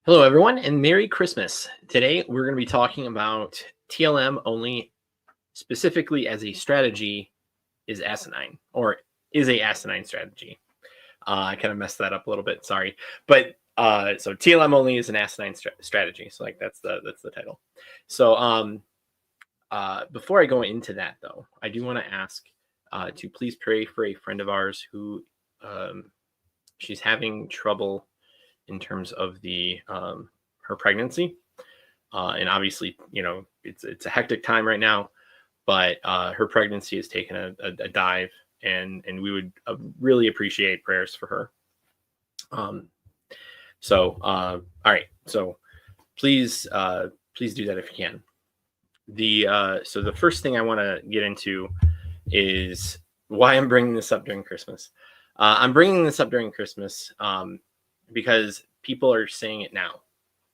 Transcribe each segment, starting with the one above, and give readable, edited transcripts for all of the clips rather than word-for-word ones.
Hello, everyone, and Merry Christmas. Today, we're going to be talking about TLM only, specifically as a strategy is asinine, or is a asinine strategy. I kind of messed that up a little bit, sorry. But so TLM only is an asinine strategy. So like that's the title. So before I go into that, though, I do want to ask to please pray for a friend of ours who she's having trouble in terms of the her pregnancy, and obviously, it's a hectic time right now. But her pregnancy has taken a dive, and we would really appreciate prayers for her. All right. So please do that if you can. So the first thing I want to get into is why I'm bringing this up during Christmas. I'm bringing this up during Christmas because people are saying it now,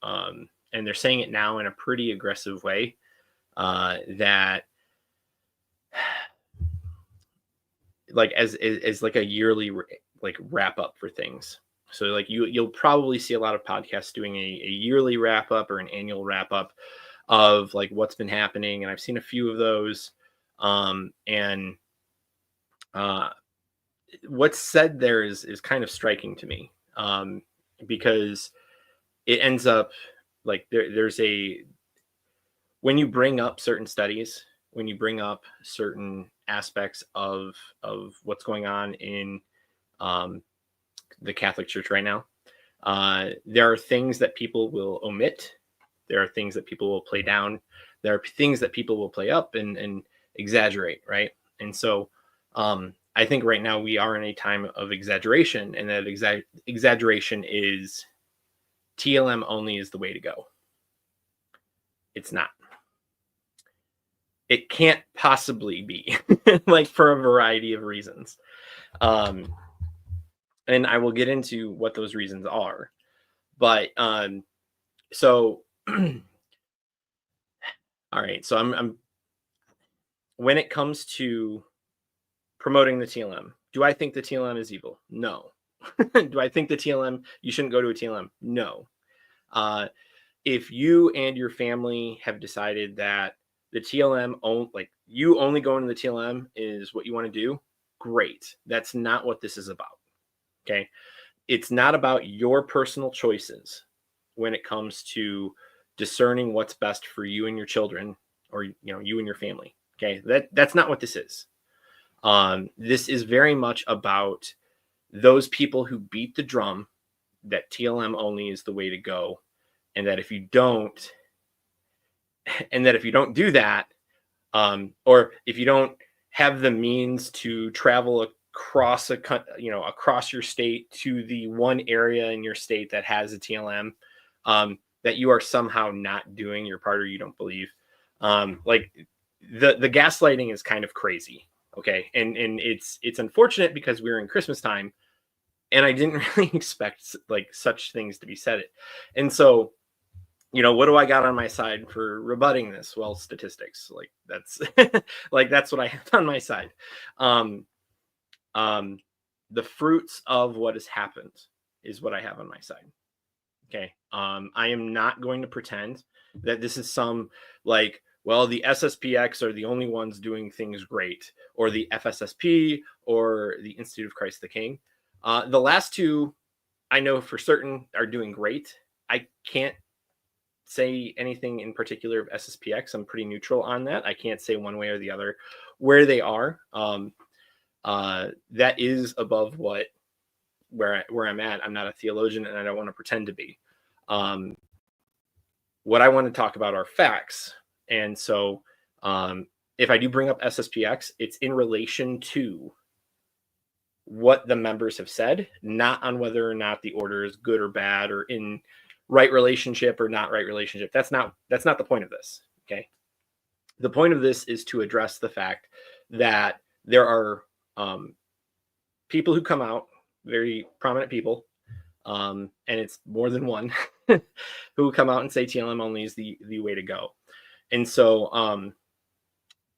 and they're saying it now in a pretty aggressive way. That like as like a yearly like wrap up for things. So like you'll probably see a lot of podcasts doing a yearly wrap up or an annual wrap up of like what's been happening, and I've seen a few of those. And what's said there is kind of striking to me, because it ends up like there's when you bring up certain studies, when you bring up certain aspects of what's going on in the Catholic Church right now, there are things that people will omit. There are things that people will play down. There are things that people will play up and exaggerate, right? And so I think right now we are in a time of exaggeration, and that exaggeration is TLM only is the way to go. It's not. It can't possibly be, like, for a variety of reasons. And I will get into what those reasons are. But so all right, so I'm when it comes to promoting the TLM, do I think the TLM is evil? No. Do I think the TLM, you shouldn't go to a TLM? No. If you and your family have decided that the TLM, like you only going to the TLM is what you want to do, great. That's not what this is about. Okay. It's not about your personal choices when it comes to discerning what's best for you and your children, or, you and your family. Okay. That's not what this is. This is very much about those people who beat the drum that TLM only is the way to go. And that if you don't do that, or if you don't have the means to travel across across your state to the one area in your state that has a TLM, that you are somehow not doing your part, or you don't believe. Like the gaslighting is kind of crazy. Okay. And it's unfortunate because we're in Christmas time, and I didn't really expect like such things to be said. And so, what do I got on my side for rebutting this? Well, statistics, like that's that's what I have on my side. The fruits of what has happened is what I have on my side. Okay. I am not going to pretend that this is some like, well, the SSPX are the only ones doing things great, or the FSSP, or the Institute of Christ the King. The last two I know for certain are doing great. I can't say anything in particular of SSPX. I'm pretty neutral on that. I can't say one way or the other where they are. That is above where I'm at. I'm not a theologian, and I don't want to pretend to be. What I want to talk about are facts. And so if I do bring up SSPX, it's in relation to what the members have said, not on whether or not the order is good or bad, or in right relationship or not right relationship. That's not the point of this. Okay. The point of this is to address the fact that there are people who come out, very prominent people, and it's more than one, who come out and say TLM only is the way to go. And so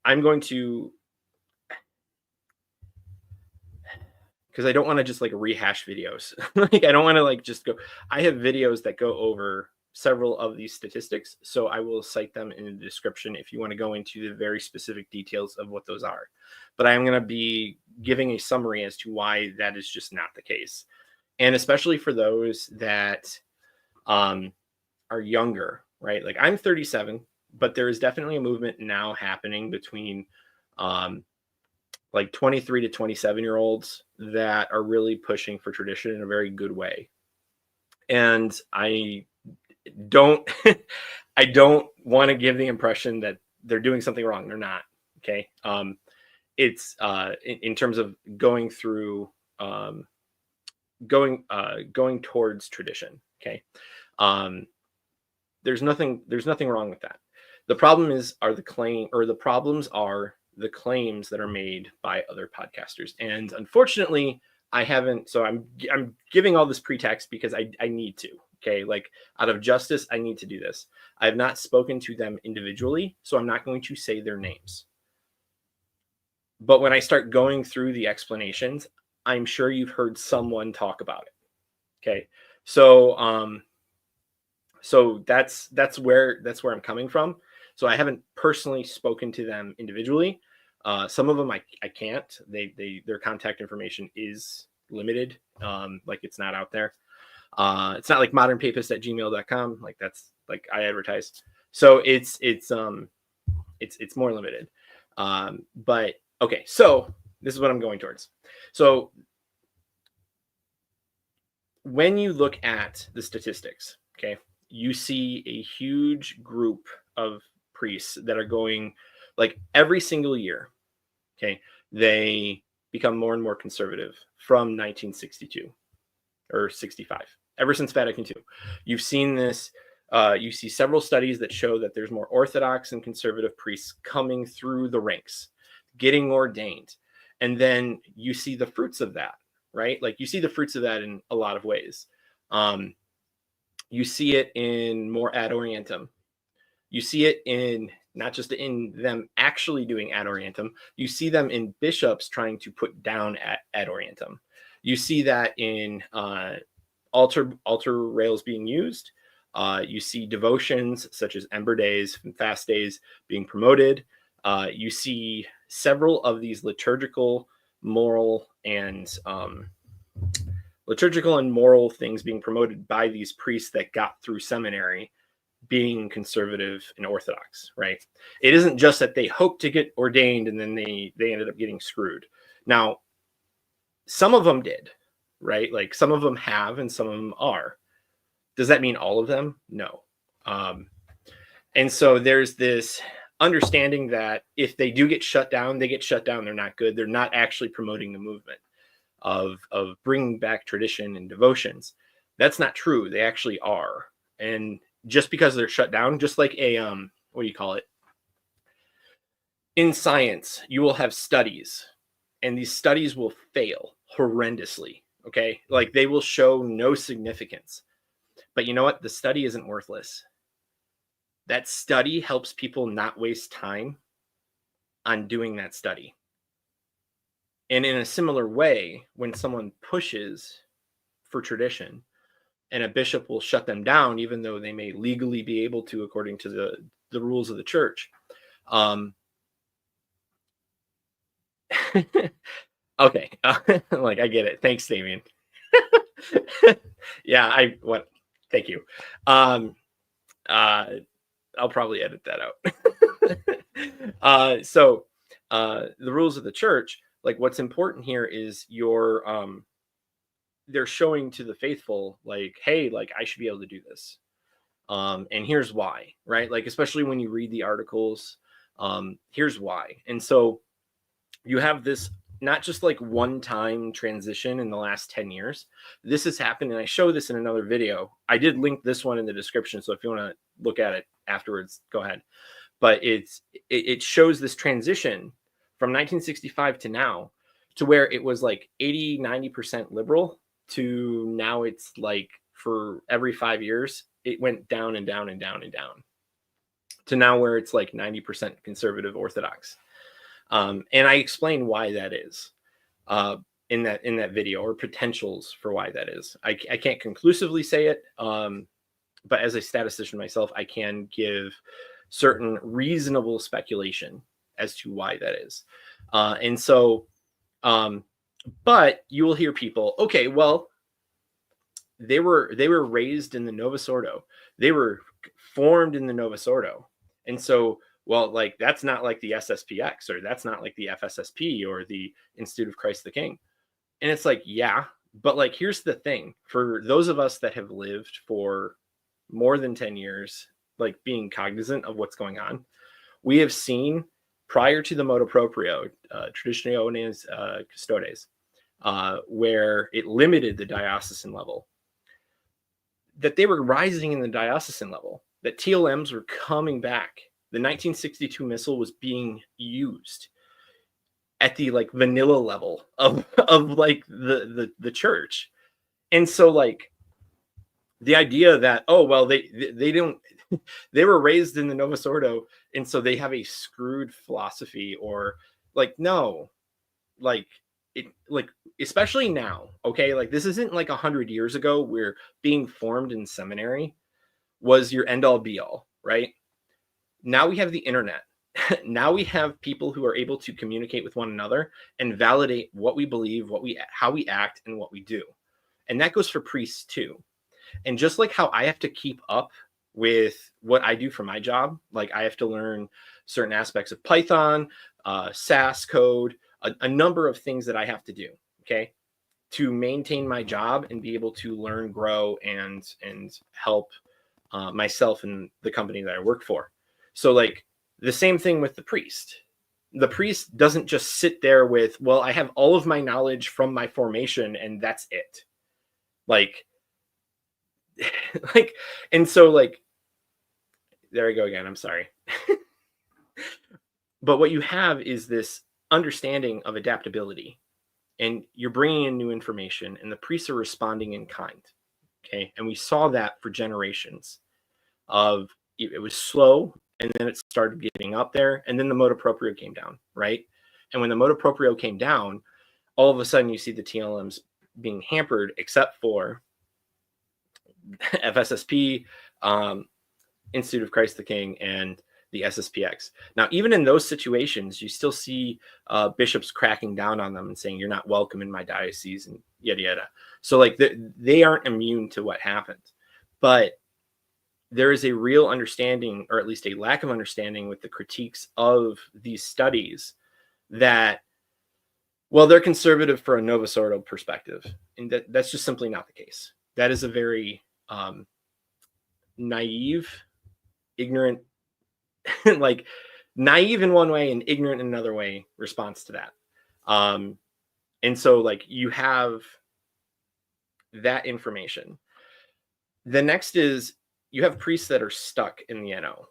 I'm going to because I don't want to just like rehash videos. Like I don't want to like just go. I have videos that go over several of these statistics, so I will cite them in the description if you want to go into the very specific details of what those are. But I'm going to be giving a summary as to why that is just not the case, and especially for those that are younger, right? Like I'm 37, but there is definitely a movement now happening between like 23 to 27-year-olds that are really pushing for tradition in a very good way. And I don't I don't want to give the impression that they're doing something wrong. They're not. Okay. It's in terms of going through going towards tradition. Okay. There's nothing wrong with that. The problem the problems are the claims that are made by other podcasters. And unfortunately, I haven't, so I'm giving all this pretext because I need to. Okay, like out of justice, I need to do this. I have not spoken to them individually, so I'm not going to say their names. But when I start going through the explanations, I'm sure you've heard someone talk about it. Okay, so so that's where I'm coming from. So I haven't personally spoken to them individually. Some of them I can't. Their contact information is limited. Like it's not out there. It's not like modernpapist@gmail.com. Like that's like I advertise. So it's more limited. But okay, so this is what I'm going towards. So when you look at the statistics, okay, you see a huge group of priests that are going like every single year. Okay, they become more and more conservative from 1962 or 65. Ever since Vatican II, you've seen this. You see several studies that show that there's more Orthodox and conservative priests coming through the ranks, getting ordained, and then you see the fruits of that, right? Like you see the fruits of that in a lot of ways. You see it in more ad orientem. You see it in not just in them actually doing ad orientem. You see them in bishops trying to put down ad orientem. You see that in altar rails being used. You see devotions such as Ember Days and Fast Days being promoted. You see several of these liturgical, moral, and things being promoted by these priests that got through seminary, being conservative and Orthodox, right? It isn't just that they hope to get ordained and then they ended up getting screwed. Now, some of them did, right? Like some of them have and some of them are. Does that mean all of them? No. And so there's this understanding that if they do get shut down, they get shut down. They're not good. They're not actually promoting the movement of bringing back tradition and devotions. That's not true. They actually are. And just because they're shut down, just like a what do you call it? In science, you will have studies, and these studies will fail horrendously. Okay, like they will show no significance. But you know what? The study isn't worthless. That study helps people not waste time on doing that study. And in a similar way, when someone pushes for tradition, and a bishop will shut them down, even though they may legally be able to, according to the rules of the church. Okay, like I get it. Thanks, Damien. Yeah, thank you. I'll probably edit that out. So the rules of the church, like what's important here is they're showing to the faithful, like, hey, like I should be able to do this. And here's why, right? Like, especially when you read the articles, here's why. And so you have this not just like one-time transition in the last 10 years. This has happened, and I show this in another video. I did link this one in the description, so if you want to look at it afterwards, go ahead. But it shows this transition from 1965 to now, to where it was like 80-90% liberal, to now it's like for every 5 years it went down and down and down and down, to now where it's like 90% conservative Orthodox. And I explain why that is. in that video, or potentials for why that is. I can't conclusively say it, but as a statistician myself, I can give certain reasonable speculation as to why that is. And so, but you will hear people, okay, well, they were raised in the Novus Ordo. They were formed in the Novus Ordo. And so, well, like, that's not like the SSPX, or that's not like the FSSP or the Institute of Christ the King. And it's like, yeah, but like, here's the thing. For those of us that have lived for more than 10 years, like being cognizant of what's going on, we have seen prior to the motu proprio, traditioniones custodes, where it limited the diocesan level, that they were rising in the diocesan level, that TLMs were coming back. The 1962 missal was being used at the like vanilla level of like the church. And so like the idea that, oh, well, they don't, they were raised in the Novus Ordo, and so they have a screwed philosophy, or like, no, like it, like, especially now, okay, like this isn't like 100 years ago where being formed in seminary was your end all be all, right? Now we have the internet. Now we have people who are able to communicate with one another and validate what we believe, how we act, and what we do. And that goes for priests too. And just like how I have to keep up with what I do for my job, like I have to learn certain aspects of Python, SAS code, a number of things that I have to do, okay, to maintain my job and be able to learn, grow, and help myself and the company that I work for. So like the same thing with the priest. The priest doesn't just sit there with, well, I have all of my knowledge from my formation and that's it. Like, like, and so like, there I go again, I'm sorry. But what you have is this understanding of adaptability, and you're bringing in new information, and the priests are responding in kind. Okay. And we saw that for generations of, it was slow, and then it started getting up there, and then the motu proprio came down, right? And when the motu proprio came down, all of a sudden you see the TLMs being hampered, except for FSSP, Institute of Christ the King, and the SSPX. Now, even in those situations, you still see bishops cracking down on them and saying, you're not welcome in my diocese, and yada, yada. So like they aren't immune to what happened. But there is a real understanding, or at least a lack of understanding, with the critiques of these studies, that, well, they're conservative for a Novus Ordo perspective. And that's just simply not the case. That is a very naive, ignorant, like naive in one way and ignorant in another way response to that. And so like you have that information. The next is, you have priests that are stuck in the NO.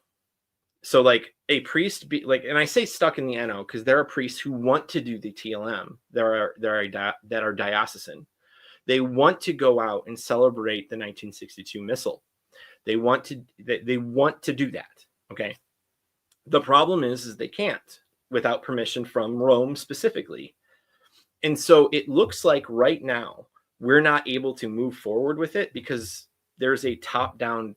So like a priest and I say stuck in the NO because there are priests who want to do the TLM that are diocesan. They want to go out and celebrate the 1962 missal. They want to do that. Okay. The problem is they can't without permission from Rome specifically. And so it looks like right now we're not able to move forward with it because there's a top-down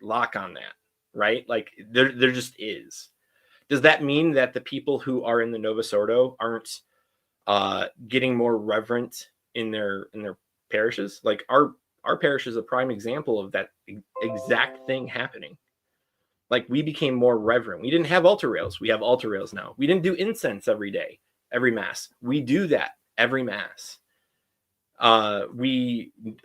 lock on that, right? Like there just is. Does that mean that the people who are in the Novus Ordo aren't getting more reverent in their parishes? Like our parish is a prime example of that exact thing happening. Like we became more reverent. We didn't have altar rails. We have altar rails now. We didn't do incense every day, every mass. We do that every mass.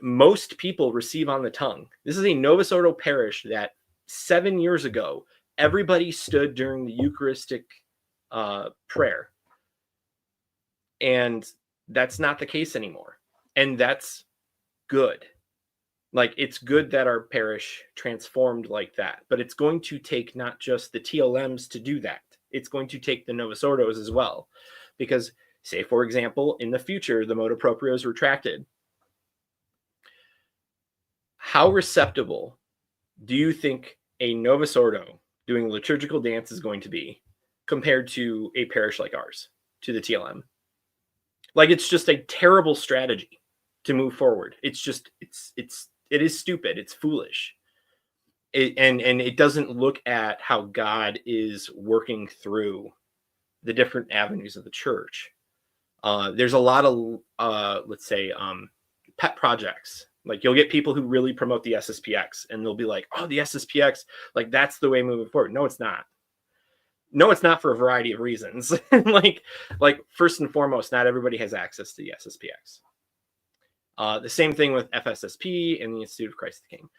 Most people receive on the tongue. This is a Novus Ordo parish that 7 years ago, everybody stood during the Eucharistic prayer. And that's not the case anymore. And that's good. Like, it's good that our parish transformed like that, but it's going to take not just the TLMs to do that. It's going to take the Novus Ordos as well. Because, say, for example, in the future, the motu proprio is retracted. How receptible do you think a Novus Ordo doing liturgical dance is going to be compared to a parish like ours, to the TLM? Like, it's just a terrible strategy to move forward. It's just, it is stupid. It's foolish. And it doesn't look at how God is working through the different avenues of the church. There's a lot of, let's say, pet projects. Like, you'll get people who really promote the SSPX, and they'll be like, oh, the SSPX, like, that's the way moving forward. No, it's not. No, it's not, for a variety of reasons. like first and foremost, not everybody has access to the SSPX. The same thing with FSSP and the Institute of Christ the King.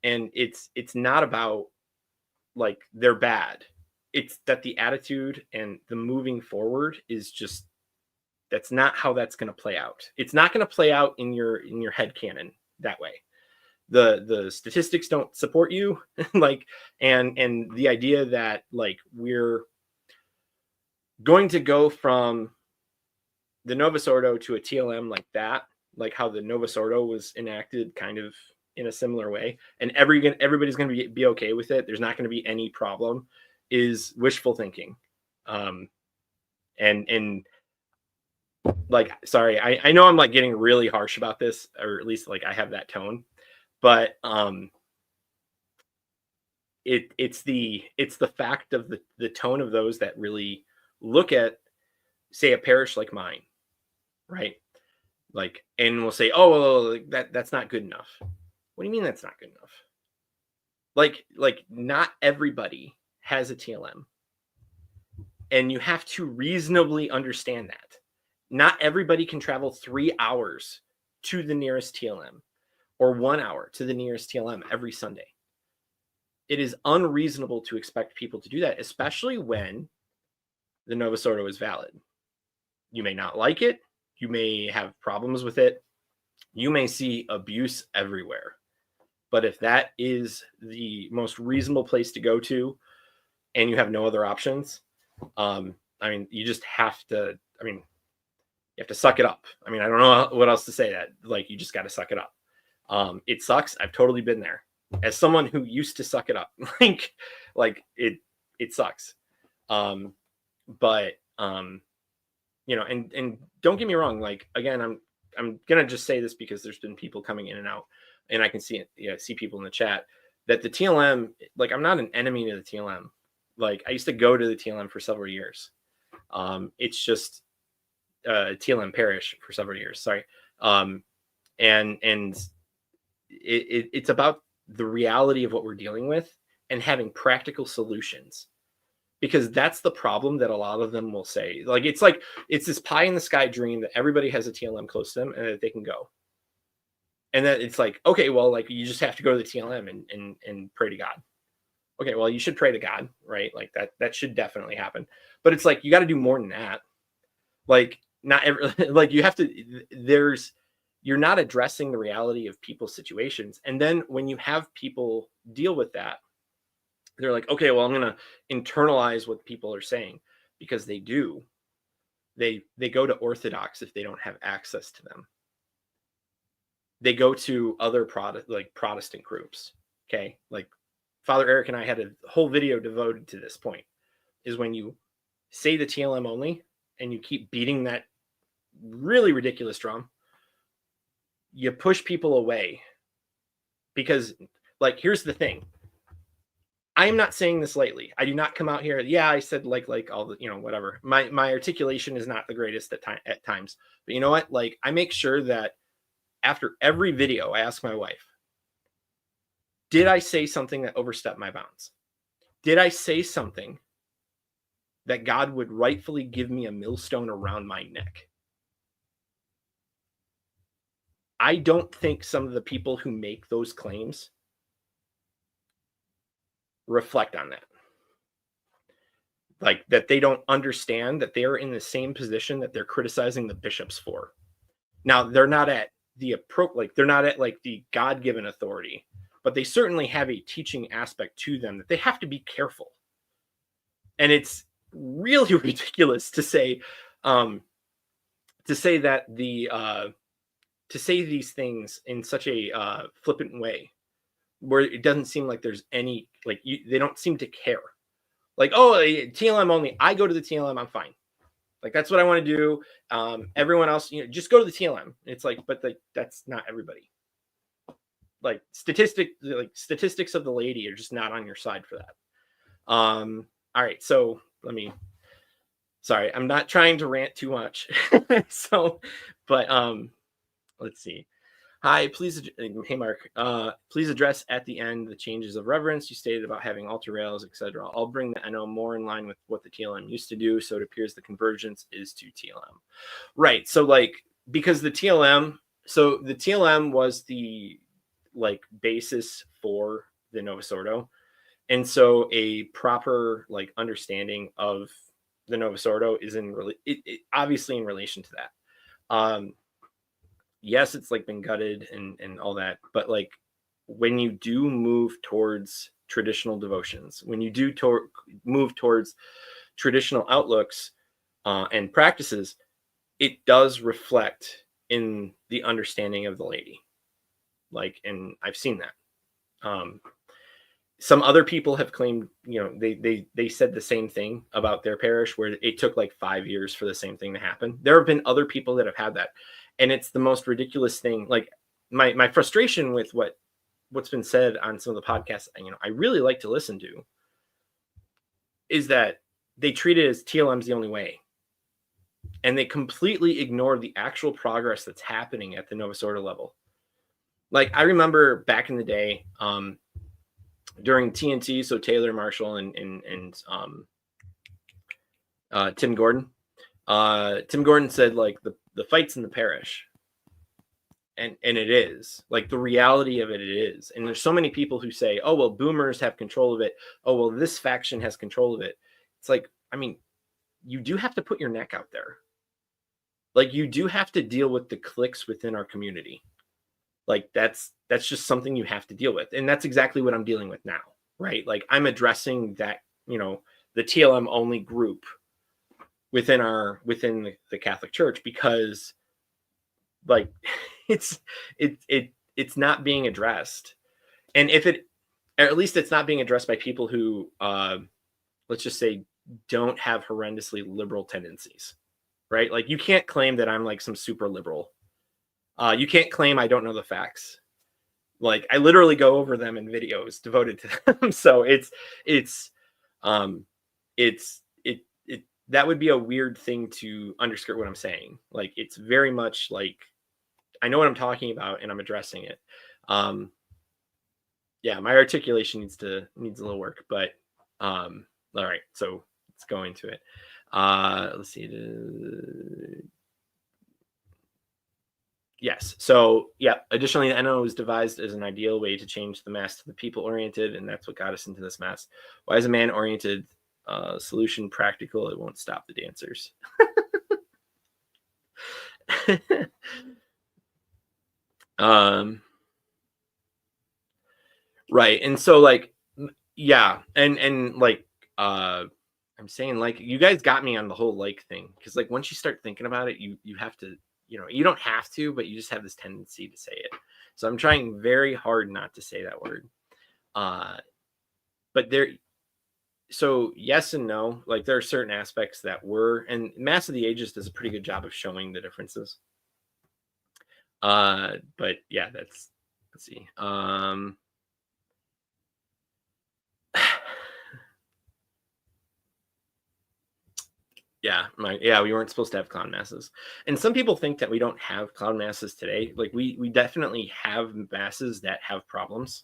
And it's not about, like, they're bad. It's that the attitude and the moving forward is just, that's not how that's going to play out. It's not going to play out in your head canon that way. The statistics don't support you. Like, and the idea that, like, we're going to go from the Novus Ordo to a TLM like that, like how the Novus Ordo was enacted kind of in a similar way, and everybody's going to be okay with it, there's not going to be any problem, is wishful thinking. And like, sorry, I know I'm, like, getting really harsh about this, or at least, like, I have that tone, but it's the fact of the tone of those that really look at, say, a parish like mine, right? Like, and we'll say, oh, well, that's not good enough. What do you mean that's not good enough? Like not everybody has a TLM, and you have to reasonably understand that. Not everybody can travel 3 hours to the nearest TLM, or 1 hour to the nearest TLM every Sunday. It is unreasonable to expect people to do that, especially when the Novus Ordo is valid. You may not like it. You may have problems with it. You may see abuse everywhere. But if that is the most reasonable place to go to, and you have no other options, I mean, you just have to, I mean, you have to suck it up. I mean, I don't know what else to say. That, like, you just got to suck it up. It sucks. I've totally been there. As someone who used to suck it up, like it sucks. But you know, and don't get me wrong. Like, again, I'm gonna just say this because there's been people coming in and out, and I can see it. Yeah, see people in the chat that the TLM. Like, I'm not an enemy to the TLM. Like, I used to go to the TLM for several years. It's just TLM parish for several years. Sorry. And it's about the reality of what we're dealing with and having practical solutions, because that's the problem that a lot of them will say. Like, it's this pie in the sky dream that everybody has a TLM close to them and that they can go. And then it's like, okay, well, like, you just have to go to the TLM and pray to God. Okay, well, you should pray to God, right? Like, that should definitely happen. But it's like, you got to do more than that. Like, not every, like, you have to, you're not addressing the reality of people's situations. And then when you have people deal with that, they're like, okay, well, I'm going to internalize what people are saying, because they do. They go to Orthodox if they don't have access to them. They go to other Protestant groups. Okay. Like, Father Eric and I had a whole video devoted to this point, is when you say the TLM only and you keep beating that really ridiculous drum, you push people away. Because, like, here's the thing. I am not saying this lightly. I do not come out here. Yeah, I said like all the, you know, whatever. My articulation is not the greatest at times. But you know what? Like, I make sure that after every video, I ask my wife, did I say something that overstepped my bounds? Did I say something that God would rightfully give me a millstone around my neck? I don't think some of the people who make those claims reflect on that. Like, that they don't understand that they are in the same position that they're criticizing the bishops for. Now, they're not at the they're not at, like, the God-given authority, but they certainly have a teaching aspect to them that they have to be careful. And it's really ridiculous to say that to say these things in such a flippant way, where it doesn't seem like there's any, like, they don't seem to care. Like, oh, TLM only. I go to the TLM, I'm fine. Like, that's what I want to do. Everyone else, just go to the TLM. It's like, but that's not everybody. Like, statistics of the laity are just not on your side for that. All right, so sorry, I'm not trying to rant too much. So, but let's see. Hi, please. Hey, Mark. Please address at the end the changes of reverence you stated about having altar rails, etc. I'll bring the NO more in line with what the TLM used to do. So it appears the convergence is to TLM. Right. So like, because the TLM was the like basis for the Novus Ordo. And so a proper like understanding of the Novus Ordo is obviously in relation to that. Yes, it's like been gutted and all that, but like when you do move towards traditional devotions, when you do move towards traditional outlooks and practices, it does reflect in the understanding of the laity. Like, and I've seen that. Some other people have claimed, they said the same thing about their parish, where it took like 5 years for the same thing to happen. There have been other people that have had that. And it's the most ridiculous thing. Like my frustration with what's been said on some of the podcasts, I really like to listen to, is that they treat it as TLM's the only way. And they completely ignore the actual progress that's happening at the Novus Ordo level. Like, I remember back in the day, during TNT, so Taylor Marshall and Tim Gordon. Tim Gordon said, like, the fight's in the parish. And it is. Like, the reality of it is. And there's so many people who say, oh, well, boomers have control of it. Oh, well, this faction has control of it. It's like, you do have to put your neck out there. Like, you do have to deal with the cliques within our community. Like, that's just something you have to deal with. And that's exactly what I'm dealing with now, right? Like, I'm addressing that, the TLM only group within the Catholic Church, because like it's not being addressed. And at least it's not being addressed by people who, let's just say, don't have horrendously liberal tendencies, right? Like, you can't claim that I'm like some super liberal. You can't claim I don't know the facts. Like, I literally go over them in videos devoted to them. So that would be a weird thing to underskirt what I'm saying. Like, it's very much like, I know what I'm talking about and I'm addressing it. Yeah, my articulation needs a little work, but all right, so let's go into it. Let's see. Yes. So yeah, additionally, the NO was devised as an ideal way to change the mass to the people oriented, and that's what got us into this mess. Why is a man oriented solution practical? It won't stop the dancers. Right. And so, like, yeah, and like, I'm saying, like, you guys got me on the whole like thing, because like, once you start thinking about it, you have to, you don't have to, but you just have this tendency to say it. So I'm trying very hard not to say that word. But so yes and no. Like, there are certain aspects that and Mass of the Ages does a pretty good job of showing the differences. But yeah, let's see. Yeah, we weren't supposed to have clown masses. And some people think that we don't have clown masses today. Like, we definitely have masses that have problems,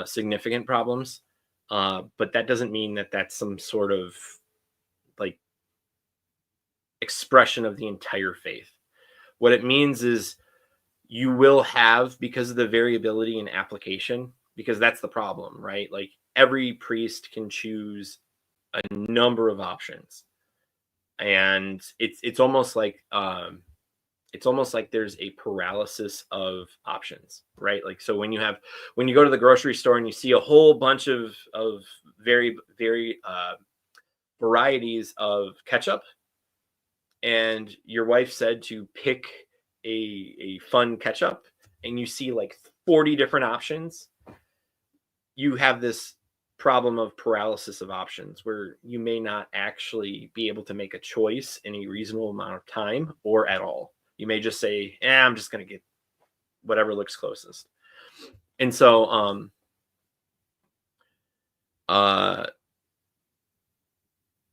significant problems. But that doesn't mean that that's some sort of like expression of the entire faith. What it means is you will have, because of the variability in application, because that's the problem, right? Like, every priest can choose a number of options. And it's almost like there's a paralysis of options, right? Like, so when you go to the grocery store and you see a whole bunch of very varieties of ketchup, and your wife said to pick a fun ketchup, and you see like 40 different options, you have this problem of paralysis of options, where you may not actually be able to make a choice in a reasonable amount of time or at all. You may just say, I'm just going to get whatever looks closest. And so,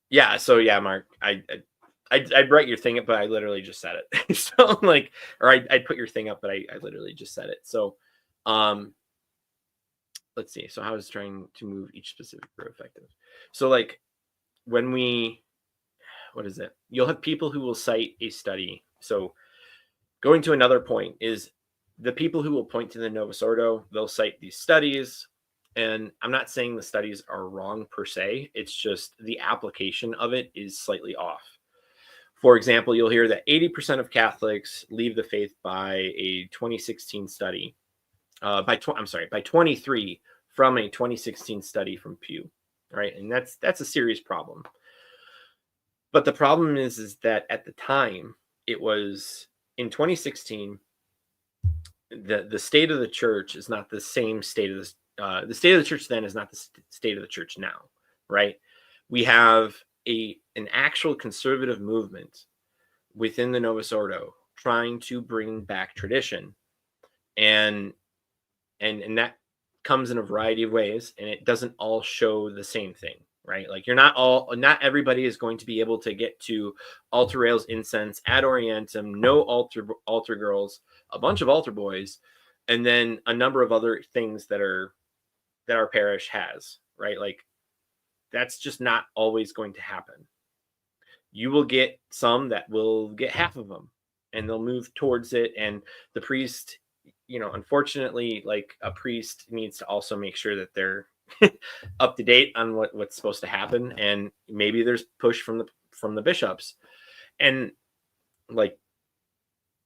yeah, Mark, I'd write your thing up, but I literally just said it. So like, or I'd put your thing up, but I literally just said it. So, let's see. So how is trying to move each specific row effective? So like when what is it? You'll have people who will cite a study. So going to another point is the people who will point to the Novus Ordo, they'll cite these studies. And I'm not saying the studies are wrong per se. It's just the application of it is slightly off. For example, you'll hear that 80% of Catholics leave the faith by a 2016 study. By 23 from a 2016 study from Pew, right? And that's a serious problem. But the problem is that at the time, it was in 2016, the state of the church is not the same state of the state of the church then is not the state of the church now, right? We have an actual conservative movement within the Novus Ordo trying to bring back tradition, and that comes in a variety of ways, and it doesn't all show the same thing, right? Like not everybody is going to be able to get to altar rails, incense, ad orientem, no altar girls, a bunch of altar boys, and then a number of other things that our parish has, right? Like that's just not always going to happen. You will get some that will get half of them, and they'll move towards it, and the priest, unfortunately, like a priest needs to also make sure that they're up to date on what's supposed to happen. And maybe there's push from the bishops, and like,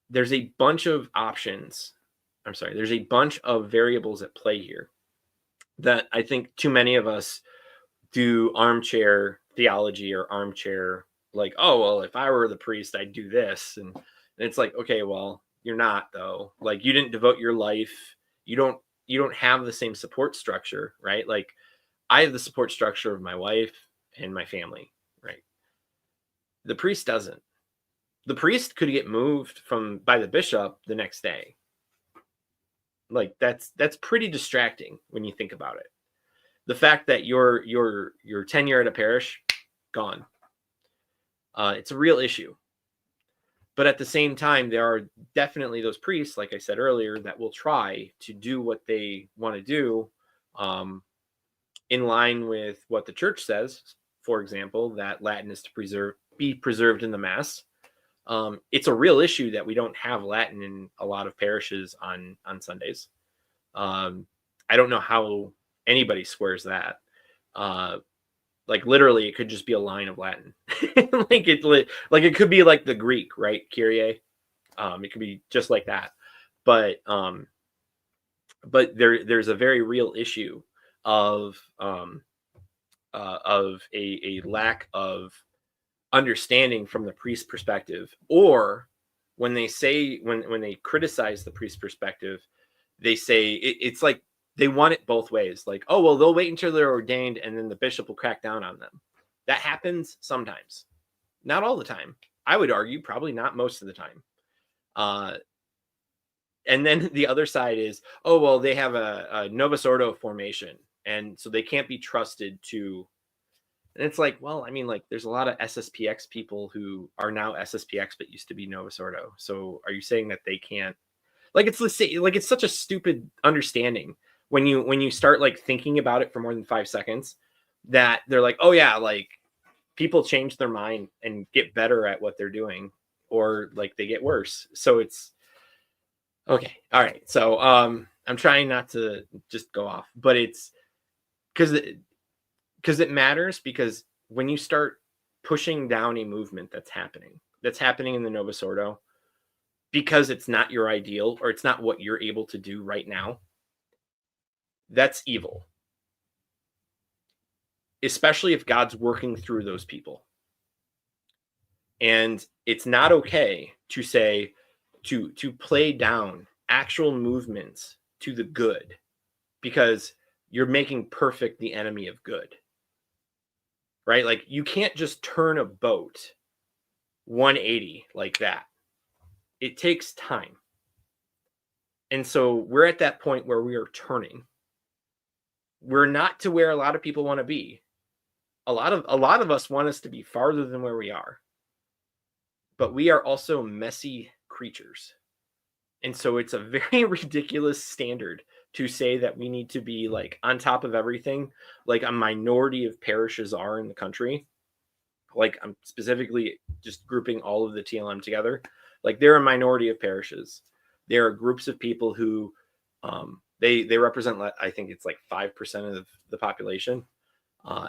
there's a bunch of options. There's a bunch of variables at play here that I think too many of us do armchair theology or armchair, like, oh, well, if I were the priest, I'd do this. And it's like, okay, well, you're not, though. Like, you didn't devote your life. You don't have the same support structure, right? Like, I have the support structure of my wife and my family, right? The priest doesn't. The priest could get moved by the bishop the next day. Like, that's pretty distracting when you think about it. The fact that your tenure at a parish, gone. It's a real issue. But at the same time, there are definitely those priests, like I said earlier, that will try to do what they want to do in line with what the church says. For example, that Latin is to be preserved in the Mass. It's a real issue that we don't have Latin in a lot of parishes on Sundays. I don't know how anybody squares that. Like, literally, it could just be a line of Latin. it could be like the Greek, right? Kyrie. It could be just like that. But there's a very real issue of a lack of understanding from the priest perspective, or when they criticize the priest perspective, they say it's like they want it both ways. Like, oh, well, they'll wait until they're ordained and then the bishop will crack down on them. That happens sometimes, not all the time. I would argue probably not most of the time. And then the other side is, oh, well, they have a Novus Ordo formation, and so they can't be trusted to. And it's like, well, I mean, like, there's a lot of SSPX people who are now SSPX but used to be Novus Ordo. So are you saying that they can't? Like, it's such a stupid understanding when you start like thinking about it for more than 5 seconds, that they're like, oh yeah, like, people change their mind and get better at what they're doing, or like they get worse. So it's okay. All right. So I'm trying not to just go off, but it's because it matters, because when you start pushing down a movement that's happening in the Novus Ordo, because it's not your ideal, or it's not what you're able to do right now, that's evil. Especially if God's working through those people. And it's not okay to say, to play down actual movements to the good, because you're making perfect the enemy of good, right? Like you can't just turn a boat 180 like that. It takes time. And so we're at that point where we are turning. We're not to where a lot of people want to be. A lot of us want us to be farther than where we are. But we are also messy creatures. And so it's a very ridiculous standard to say that we need to be like on top of everything, like a minority of parishes are in the country. Like I'm specifically just grouping all of the TLM together. Like they're a minority of parishes. There are groups of people who they represent, I think it's like 5% of the population.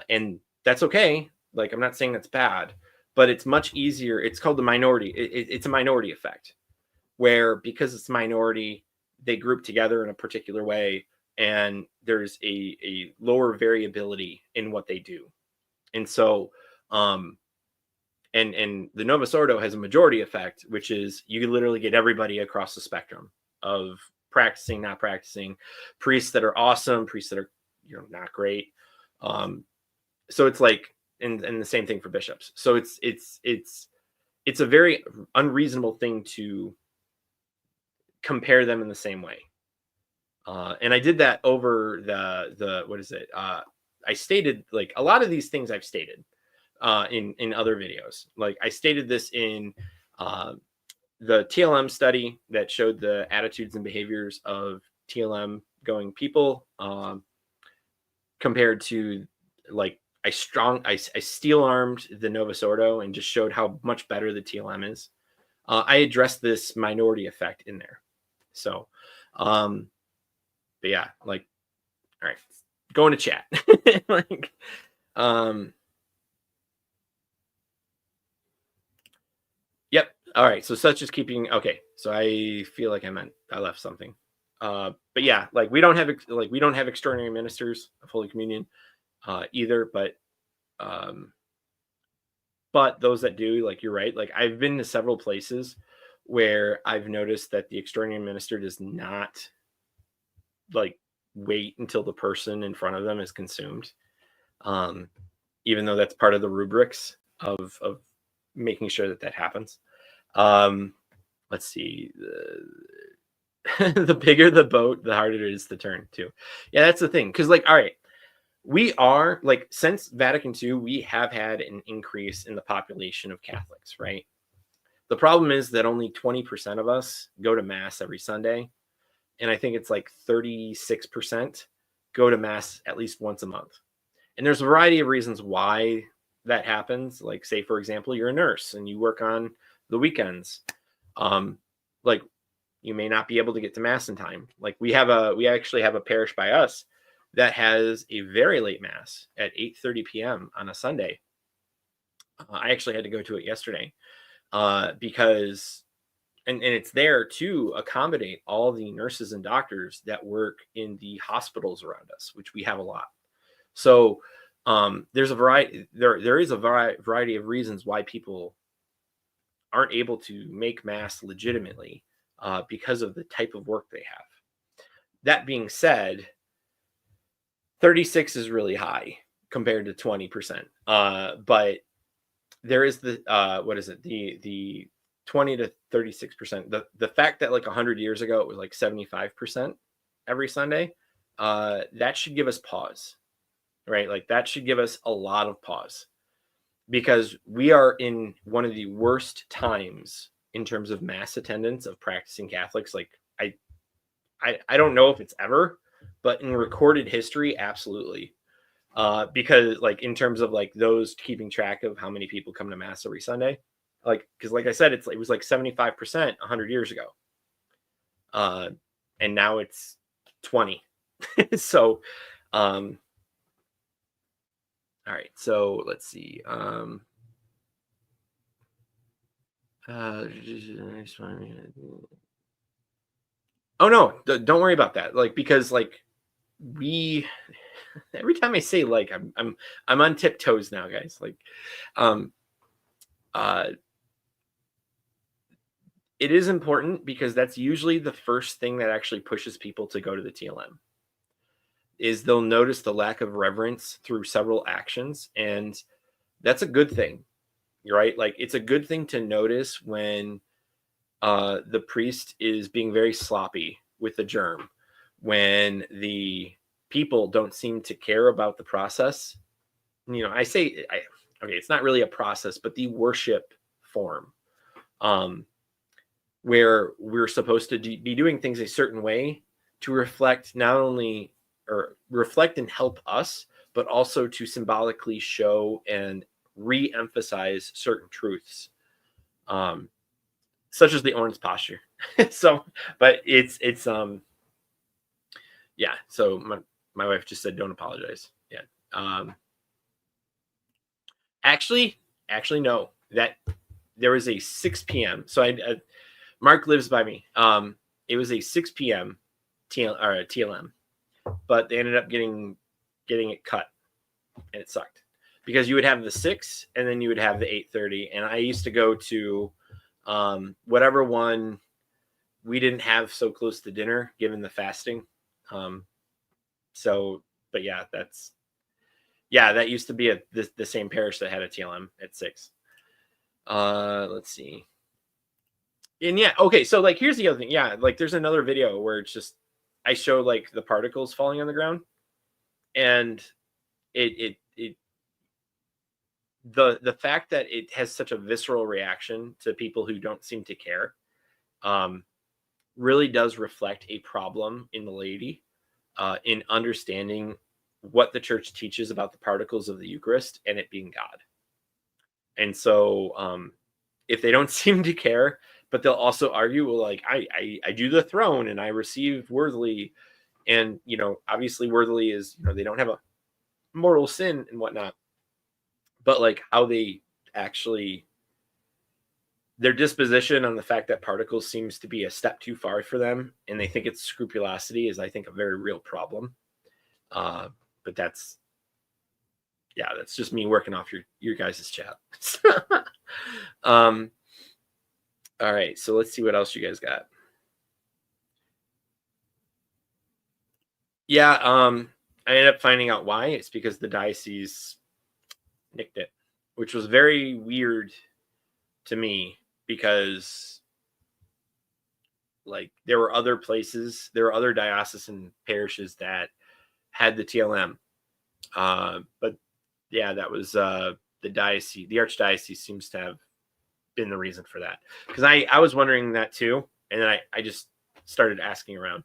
And that's okay. Like I'm not saying that's bad, but it's much easier. It's called the minority. It's a minority effect where because it's minority, they group together in a particular way and there's a lower variability in what they do. And so and the Novus Ordo has a majority effect, which is you literally get everybody across the spectrum of practicing, not practicing, priests that are awesome, priests that are not great. So it's like and the same thing for bishops. So it's a very unreasonable thing to compare them in the same way. And I did that over the what is it? I stated like a lot of these things I've stated in other videos. Like I stated this in the TLM study that showed the attitudes and behaviors of TLM going people compared to like I steel armed the Novus Ordo and just showed how much better the TLM is. I addressed this minority effect in there. So, but yeah, like, all right, going to chat. Like, yep. All right. So such as keeping. Okay. So I feel like I left something. But yeah, like we don't have extraordinary ministers of Holy Communion either. But those that do, like you're right. Like I've been to several places where I've noticed that the extraordinary minister does not like wait until the person in front of them is consumed, even though that's part of the rubrics of making sure that happens. Let's see. The bigger the boat, the harder it is to turn too. Yeah, that's the thing. Because like, all right, we are like since Vatican II, we have had an increase in the population of Catholics, right? The problem is that only 20% of us go to Mass every Sunday. And I think it's like 36% go to Mass at least once a month. And there's a variety of reasons why that happens. Like, say, for example, you're a nurse and you work on the weekends. Like, you may not be able to get to Mass in time. Like, we actually have a parish by us that has a very late Mass at 8:30 p.m. on a Sunday. I actually had to go to it yesterday because and it's there to accommodate all the nurses and doctors that work in the hospitals around us, which we have a lot. So there's a variety. There is a variety of reasons why people aren't able to make Mass legitimately because of the type of work they have. That being said, 36 is really high compared to 20%. But there is the what is it? The 20 to 36%. The fact that like 100 years ago it was like 75% every Sunday, that should give us pause, right? Like that should give us a lot of pause because we are in one of the worst times in terms of Mass attendance of practicing Catholics. Like I don't know if it's ever, but in recorded history, absolutely. Because like in terms of like those keeping track of how many people come to Mass every Sunday, like because like I said, it was like 75% 100 years ago, and now it's 20. So, all right. So let's see. Oh no, don't worry about that. Like because like we every time I say like I'm on tiptoes now, guys. Like it is important because that's usually the first thing that actually pushes people to go to the TLM. is they'll notice the lack of reverence through several actions, and that's a good thing, right? Like, it's a good thing to notice when the priest is being very sloppy with the germ, when the people don't seem to care about the process. Okay, it's not really a process, but the worship form, where we're supposed to be doing things a certain way to reflect not only, or reflect and help us, but also to symbolically show and re-emphasize certain truths, such as the orange posture. So, but it's yeah. So my wife just said, don't apologize. Yeah. Actually, no. That there was a 6 p.m. So Mark lives by me. It was a 6 p.m. TLM, but they ended up getting it cut, and it sucked because you would have the 6 and then you would have the 8:30, and I used to go to whatever one we didn't have so close to dinner given the fasting. So, but yeah, that used to be the same parish that had a TLM at 6. Let's see. And yeah, okay, so like here's the other thing. Yeah, like there's another video where it's just I show like the particles falling on the ground, and the fact that it has such a visceral reaction to people who don't seem to care really does reflect a problem in the laity in understanding what the church teaches about the particles of the Eucharist and it being God. And so if they don't seem to care, but they'll also argue, well, like I do the throne and I receive worthily, and obviously worthily is they don't have a mortal sin and whatnot, but like how they actually, their disposition on the fact that particles seems to be a step too far for them, and they think it's scrupulosity, is I think a very real problem. But that's just me working off your guys' chat. All right, so let's see what else you guys got. Yeah, I ended up finding out why. It's because the diocese nicked it, which was very weird to me, because like there were other diocesan parishes that had the TLM, but yeah, that was the diocese. The archdiocese seems to have been the reason for that, because I was wondering that too, and then I just started asking around,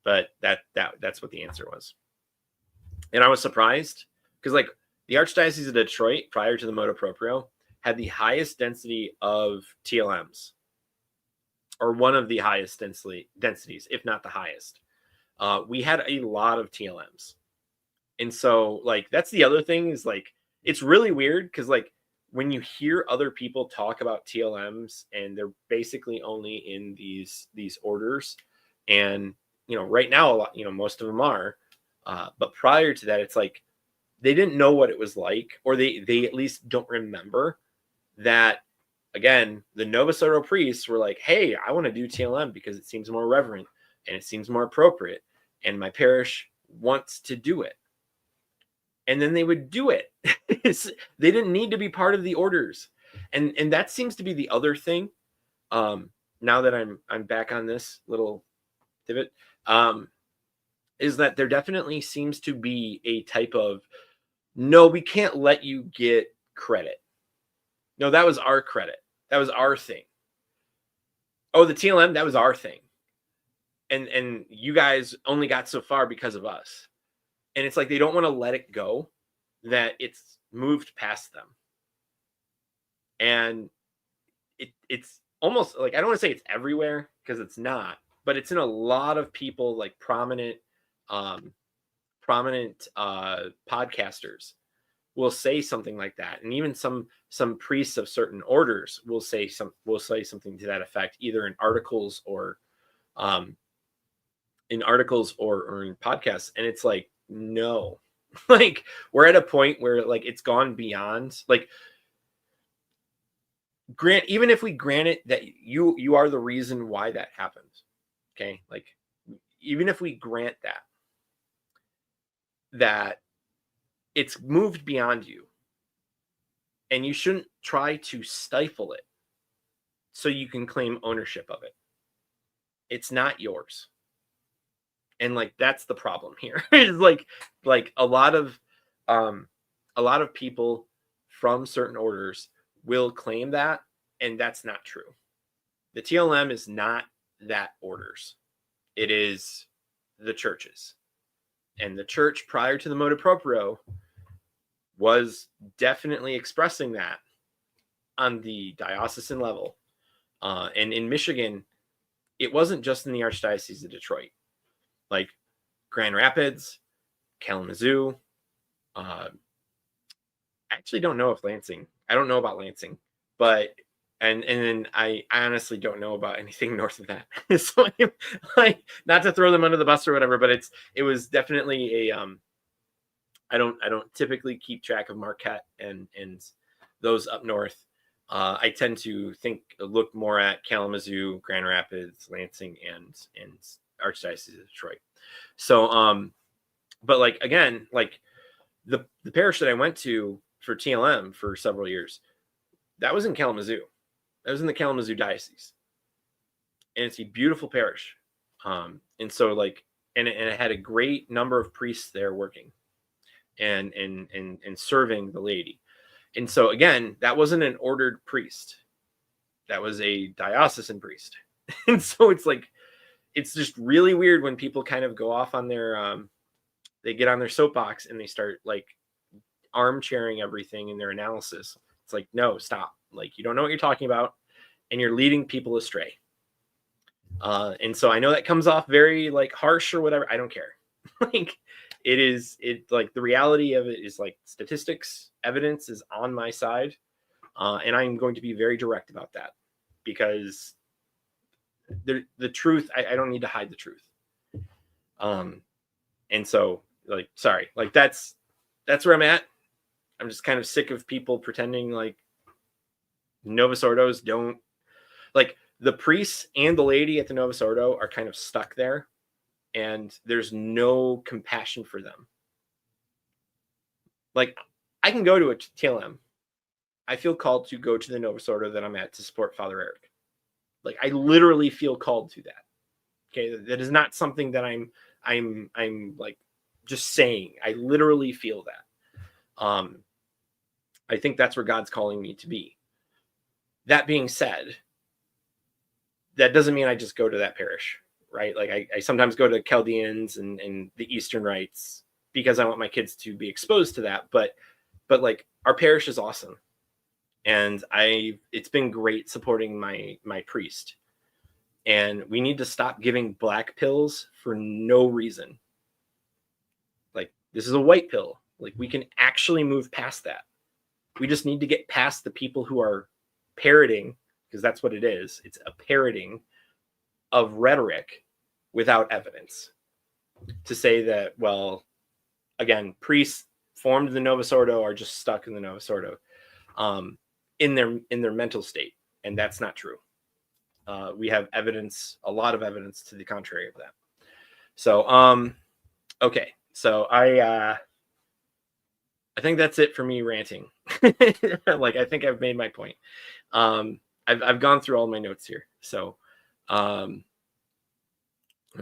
but that's what the answer was. And I was surprised because like the Archdiocese of Detroit prior to the motu proprio had the highest density of TLMs, or one of the highest densities, if not the highest. We had a lot of TLMs. And so like that's the other thing, is like it's really weird because like when you hear other people talk about TLMs and they're basically only in these orders, and right now a lot, most of them are, but prior to that it's like they didn't know what it was like, or they at least don't remember that. Again, the Novus Ordo priests were like, hey, I want to do TLM because it seems more reverent and it seems more appropriate, and my parish wants to do it. And then they would do it. They didn't need to be part of the orders. And that seems to be the other thing. Now that I'm back on this little divot, is that there definitely seems to be a type of, no, we can't let you get credit. No, that was our credit. That was our thing. Oh, the TLM, that was our thing. And you guys only got so far because of us. And it's like they don't want to let it go, that it's moved past them. And it's almost like, I don't want to say it's everywhere because it's not, but it's in a lot of people, like prominent podcasters will say something like that. And even some priests of certain orders will say something to that effect, either in articles or in podcasts. And it's like, no, like we're at a point where like it's gone beyond, like, even if we grant it that you are the reason why that happens, okay, like even if we grant that, that it's moved beyond you, and you shouldn't try to stifle it so you can claim ownership of it. It's not yours. And like, that's the problem here. It's like a lot of people from certain orders will claim that, and that's not true. The TLM is not that orders. It is the churches. And the church prior to the motu proprio was definitely expressing that on the diocesan level. And in Michigan, it wasn't just in the Archdiocese of Detroit. Like Grand Rapids, Kalamazoo. I actually don't know if Lansing. I don't know about Lansing, but and then I honestly don't know about anything north of that. So like, not to throw them under the bus or whatever, but it was definitely a I don't typically keep track of Marquette and those up north. I tend to look more at Kalamazoo, Grand Rapids, Lansing, and Archdiocese of Detroit. So but like, again, like the parish that I went to for TLM for several years, that was in Kalamazoo. That was in the Kalamazoo diocese, and it's a beautiful parish. And so like, and it had a great number of priests there working and serving the laity. And so again, that wasn't an ordered priest. That was a diocesan priest. And so it's like, it's just really weird when people kind of go off on their, they get on their soapbox and they start like armchairing everything in their analysis. It's like, no, stop. Like, you don't know what you're talking about, and you're leading people astray. And so I know that comes off very like harsh or whatever. I don't care. Like, it like, the reality of it is like, statistics, evidence is on my side. And I'm going to be very direct about that, because the truth, I don't need to hide the truth. And so like, sorry, like that's where I'm at. I'm just kind of sick of people pretending like Novus Ordos don't, like, the priests and the laity at the Novus Ordo are kind of stuck there, and there's no compassion for them. Like, I can go to a TLM. I feel called to go to the Novus Ordo that I'm at to support Father Eric. Like, I literally feel called to that. Okay, that is not something that I'm like just saying. I literally feel that. I think that's where God's calling me to be. That being said, that doesn't mean I just go to that parish, right? Like, I sometimes go to Chaldeans and the Eastern rites because I want my kids to be exposed to that. But like, our parish is awesome. And it's been great supporting my priest. And we need to stop giving black pills for no reason. Like, this is a white pill. Like, we can actually move past that. We just need to get past the people who are parroting, because that's what it is. It's a parroting of rhetoric without evidence, to say that, well, again, priests formed the Novus Ordo are just stuck in the Novus Ordo in their mental state. And that's not true. We have evidence, a lot of evidence to the contrary of that. So, okay. So I think that's it for me ranting. Like, I think I've made my point. I've gone through all my notes here. So, let's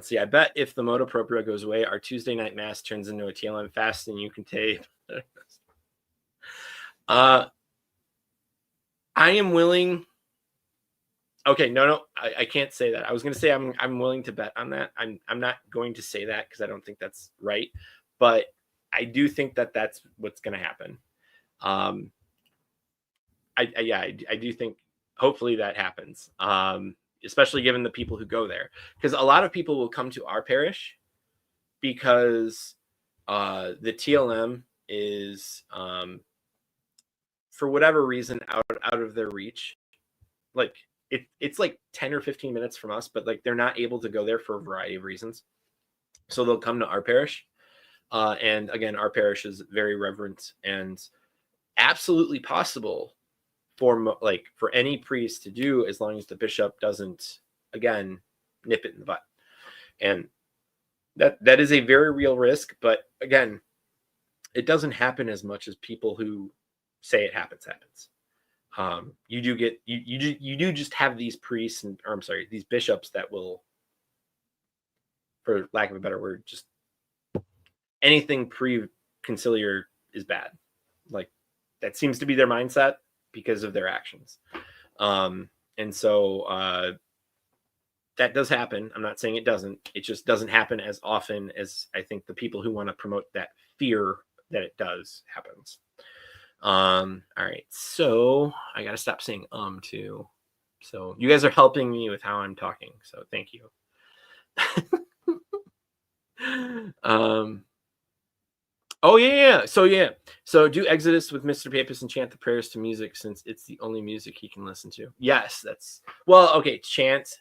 see. I bet if the motu proprio goes away, our Tuesday night mass turns into a TLM fast, and you can tape. I am willing. Okay, no, I can't say that. I was going to say I'm willing to bet on that. I'm not going to say that because I don't think that's right, but I do think that that's what's going to happen. I do think hopefully that happens, especially given the people who go there, because a lot of people will come to our parish because the TLM is for whatever reason out of their reach. Like, it's like 10 or 15 minutes from us, but like, they're not able to go there for a variety of reasons. So they'll come to our parish. And again, our parish is very reverent and absolutely possible for any priest to do, as long as the bishop doesn't, again, nip it in the butt. And that is a very real risk. But again, it doesn't happen as much as people who say it happens. You do get you do just have these priests and, or I'm sorry, these bishops that will, for lack of a better word, just anything pre-conciliar is bad. Like, that seems to be their mindset because of their actions. And so that does happen. I'm not saying it doesn't. It just doesn't happen as often as I think the people who want to promote that fear that it does happens. All right. So I got to stop saying too. So you guys are helping me with how I'm talking. So thank you. Oh yeah. So do Exodus with Mr. Papist and chant the prayers to music, since it's the only music he can listen to. Yes, that's, well, okay, chant.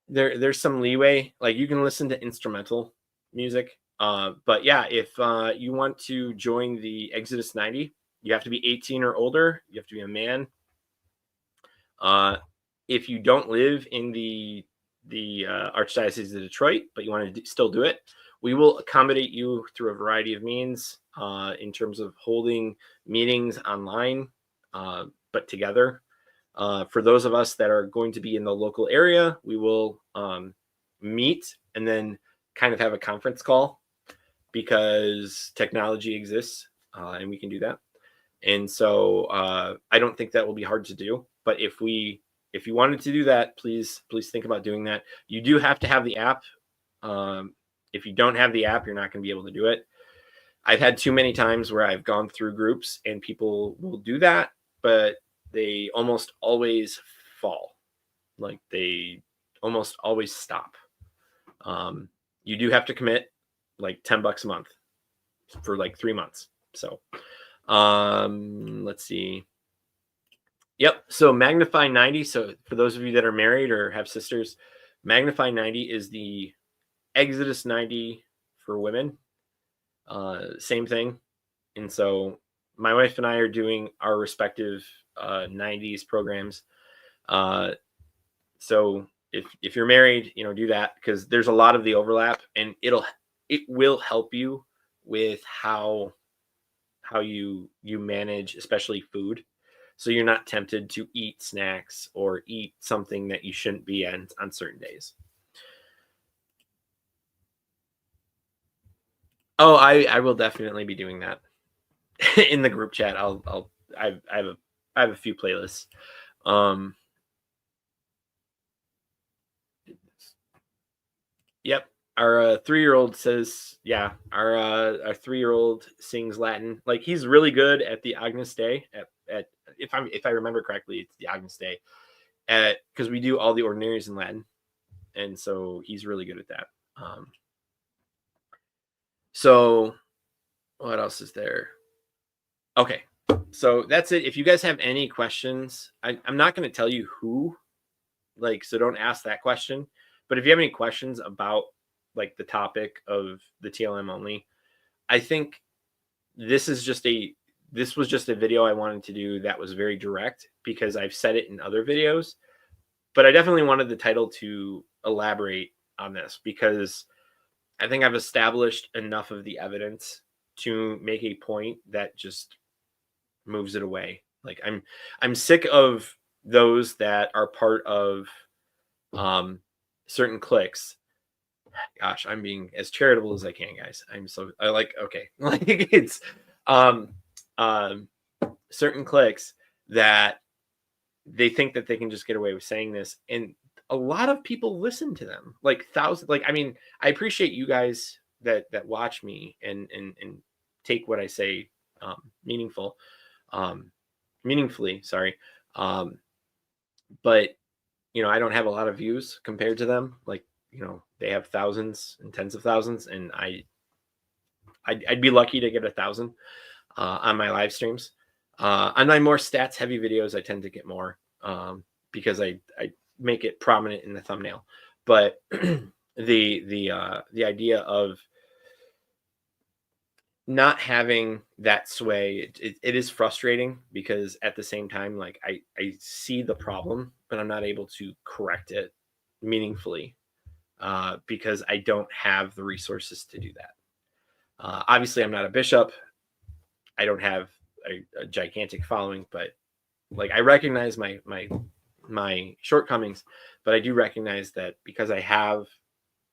There's some leeway. Like, you can listen to instrumental music. But yeah, if you want to join the Exodus 90, you have to be 18 or older. You have to be a man. If you don't live in the Archdiocese of Detroit, but you want to still do it, we will accommodate you through a variety of means, in terms of holding meetings online, but together. For those of us that are going to be in the local area, we will meet and then kind of have a conference call, because technology exists, and we can do that. And so I don't think that will be hard to do. But if you wanted to do that, please think about doing that. You do have to have the app. If you don't have the app, you're not going to be able to do it. I've had too many times where I've gone through groups and people will do that, but they almost always fall. Like, they almost always stop. You do have to commit like $10 a month for like 3 months. So let's see. Yep. So Magnify 90. So for those of you that are married or have sisters, Magnify 90 is the Exodus 90 for women. Same thing. And so my wife and I are doing our respective 90s programs. So if you're married, do that, because there's a lot of the overlap, and it will help you with how you manage, especially food. So you're not tempted to eat snacks or eat something that you shouldn't be on certain days. Oh, I will definitely be doing that in the group chat. I have a few playlists. Yep. Our 3-year-old says, yeah, our 3-year-old sings Latin. Like, he's really good at the Agnus Dei. At if I remember correctly, it's the Agnus Dei. Because we do all the ordinaries in Latin, and so he's really good at that. So what else is there? Okay, so that's it. If you guys have any questions, I'm not going to tell you who, so don't ask that question. But if you have any questions about the topic of the TLM only, I think this was just a video I wanted to do that was very direct, because I've said it in other videos, but I definitely wanted the title to elaborate on this, because I think I've established enough of the evidence to make a point that just moves it away. Like, I'm sick of those that are part of certain cliques. Gosh, I'm being as charitable as I can, guys. Okay. It's certain cliques that they think that they can just get away with saying this, and a lot of people listen to them, thousands. I appreciate you guys that watch me and take what I say meaningfully. Sorry. But I don't have a lot of views compared to them. They have thousands and tens of thousands, and I'd be lucky to get 1,000 on my live streams. On my more stats heavy videos, I tend to get more, because I make it prominent in the thumbnail. But the idea of not having that sway, it is frustrating, because at the same time, I see the problem, but I'm not able to correct it meaningfully, because I don't have the resources to do that. Obviously, I'm not a bishop. I don't have a gigantic following, but like I recognize my shortcomings, but I do recognize that because I have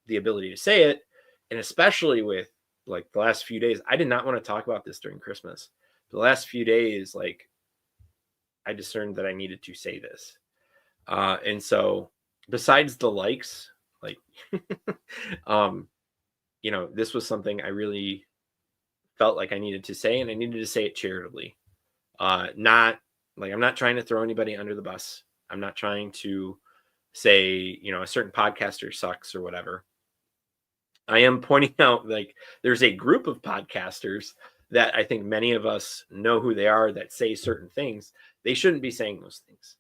the ability to say it, and especially with like the last few days, I did not want to talk about this during Christmas. The last few days, like I discerned that I needed to say this. And so besides the likes, like, this was something I really felt like I needed to say, and I needed to say it charitably. Not like I'm not trying to throw anybody under the bus. I'm not trying to say, a certain podcaster sucks or whatever. I am pointing out like there's a group of podcasters that I think many of us know who they are that say certain things. They shouldn't be saying those things.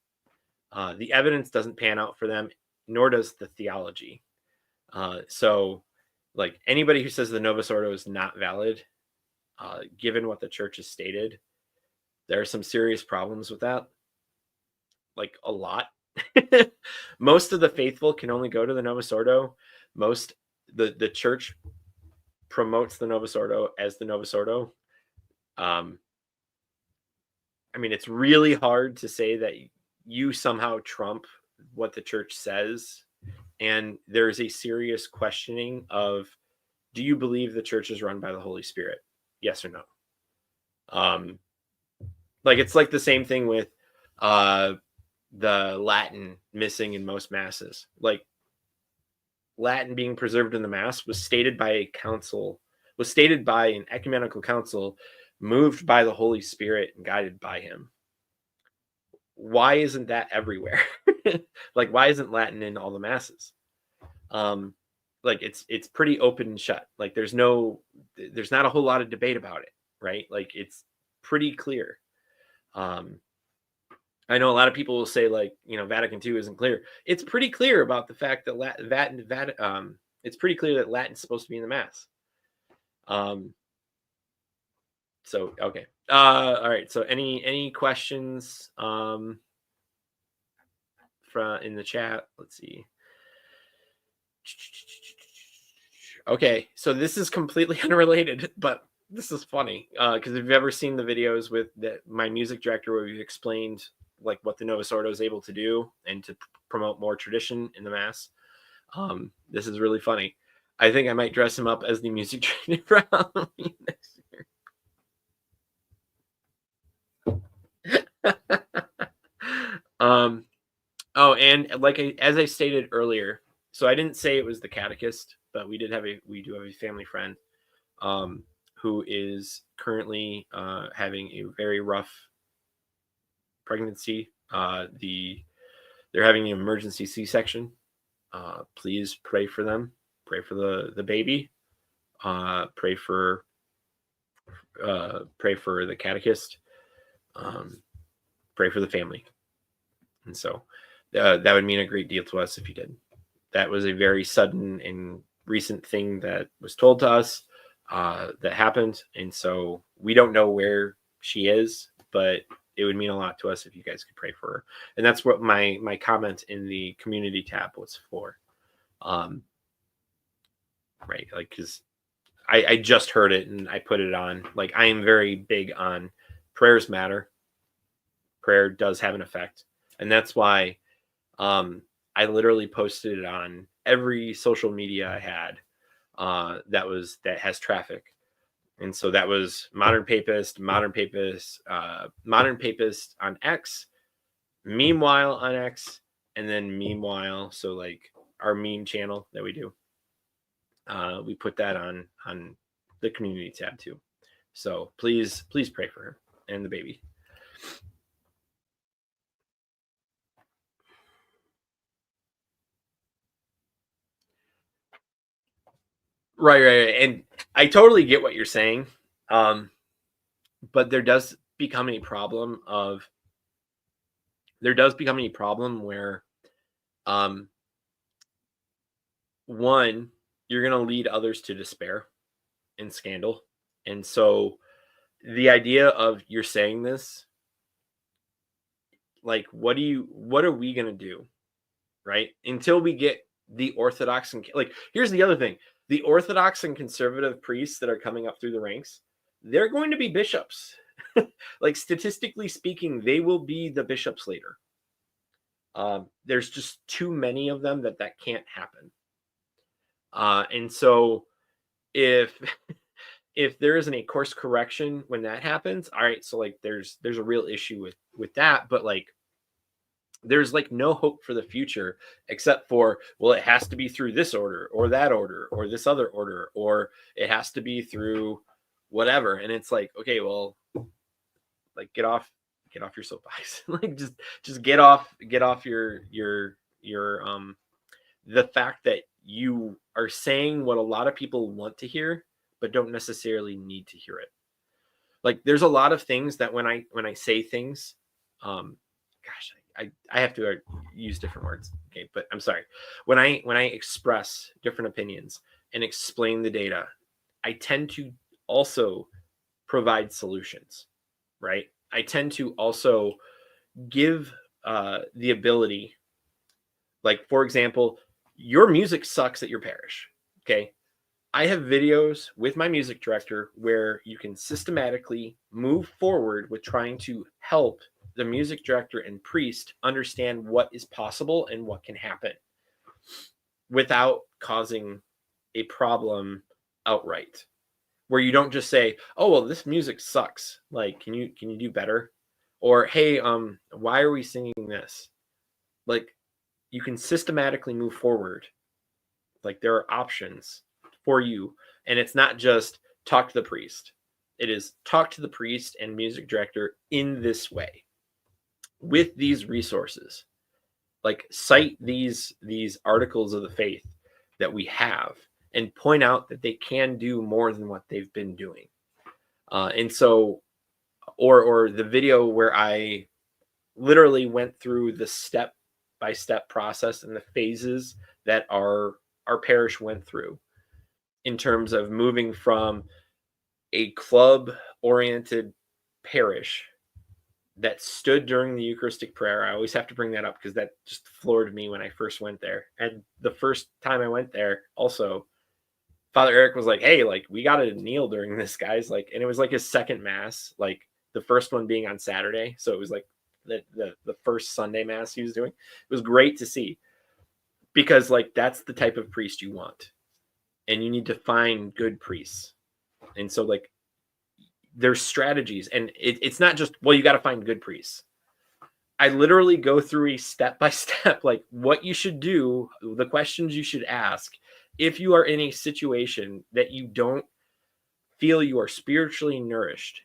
The evidence doesn't pan out for them, nor does the theology. So, like anybody who says the Novus Ordo is not valid, given what the church has stated, there are some serious problems with that. Like a lot. Most of the faithful can only go to the Novus Ordo. The church promotes the Novus Ordo as the Novus Ordo. I mean, it's really hard to say that you somehow trump what the church says. And there's a serious questioning of, do you believe the church is run by the Holy Spirit? Yes or no? Like it's like the same thing with the Latin missing in most masses. Like Latin being preserved in the mass was stated by a council, was stated by an ecumenical council moved by the Holy Spirit and guided by him. Why isn't that everywhere? Like, why isn't Latin in all the masses? Like it's pretty open and shut. Like there's not a whole lot of debate about it, right? Like it's pretty clear. I know a lot of people will say like, Vatican II isn't clear. It's pretty clear about the fact that it's pretty clear that Latin's supposed to be in the mass. So okay. All right. So any questions from in the chat? Let's see. Okay, so this is completely unrelated, but this is funny because if you've ever seen the videos with my music director where we've explained like what the Novus Ordo is able to do and to promote more tradition in the mass, this is really funny. I think I might dress him up as the music director for Halloween next year. Oh, and like as I stated earlier, so I didn't say it was the catechist, but we do have a family friend who is currently having a very rough pregnancy. They're having an emergency C-section. Please pray for them. Pray for the baby. Pray for the catechist. Pray for the family. And so that would mean a great deal to us if you did. That was a very sudden and recent thing that was told to us that happened. And so we don't know where she is, but it would mean a lot to us if you guys could pray for her. And that's what my comment in the community tab was for. Right. Like, because I just heard it and I put it on. Like, I am very big on prayers matter. Prayer does have an effect. And that's why I literally posted it on every social media I had that has traffic. And so that was Modern Papist on X, Meanwhile on X, and then Meanwhile. So like our meme channel that we do, we put that on the community tab too. So please pray for her and the baby. Right. And I totally get what you're saying. But there does become a problem where, one, you're going to lead others to despair and scandal. And so the idea of you're saying this, like, what are we going to do? Right. Until we get the Orthodox and like, here's the other thing. The Orthodox and conservative priests that are coming up through the ranks, they're going to be bishops. Like, statistically speaking, they will be the bishops later. There's just too many of them that can't happen. And so if if there isn't a course correction when that happens, all right, so like there's a real issue with that, but like there's like no hope for the future except for, well, it has to be through this order or that order or this other order, or it has to be through whatever. And it's like, okay, well, like get off your soapbox. Like just get off your the fact that you are saying what a lot of people want to hear but don't necessarily need to hear it. Like, there's a lot of things that when I say things, gosh, I have to use different words. Okay, but I'm sorry. When I express different opinions and explain the data, I tend to also provide solutions, right? I tend to also give the ability, like, for example, your music sucks at your parish. Okay. I have videos with my music director where you can systematically move forward with trying to help the music director and priest understand what is possible and what can happen without causing a problem outright, where you don't just say, oh, well, this music sucks. Like, can you do better? Or, hey, why are we singing this? Like, you can systematically move forward. Like, there are options for you. And it's not just talk to the priest. It is talk to the priest and music director in this way with these resources. Like, cite these articles of the faith that we have and point out that they can do more than what they've been doing. And so, or the video where I literally went through the step-by-step process and the phases that our parish went through in terms of moving from a club-oriented parish that stood during the Eucharistic prayer. I always have to bring that up because that just floored me when I first went there. And the first time I went there, also, Father Eric was like, hey, like, we got to kneel during this, guys. Like, and it was like his second mass, like the first one being on Saturday. So it was like the first Sunday mass he was doing. It was great to see, because like that's the type of priest you want. And you need to find good priests. And so, like, there's strategies, and it's not just, well, you got to find good priests. I literally go through a step-by-step, like what you should do, the questions you should ask if you are in a situation that you don't feel you are spiritually nourished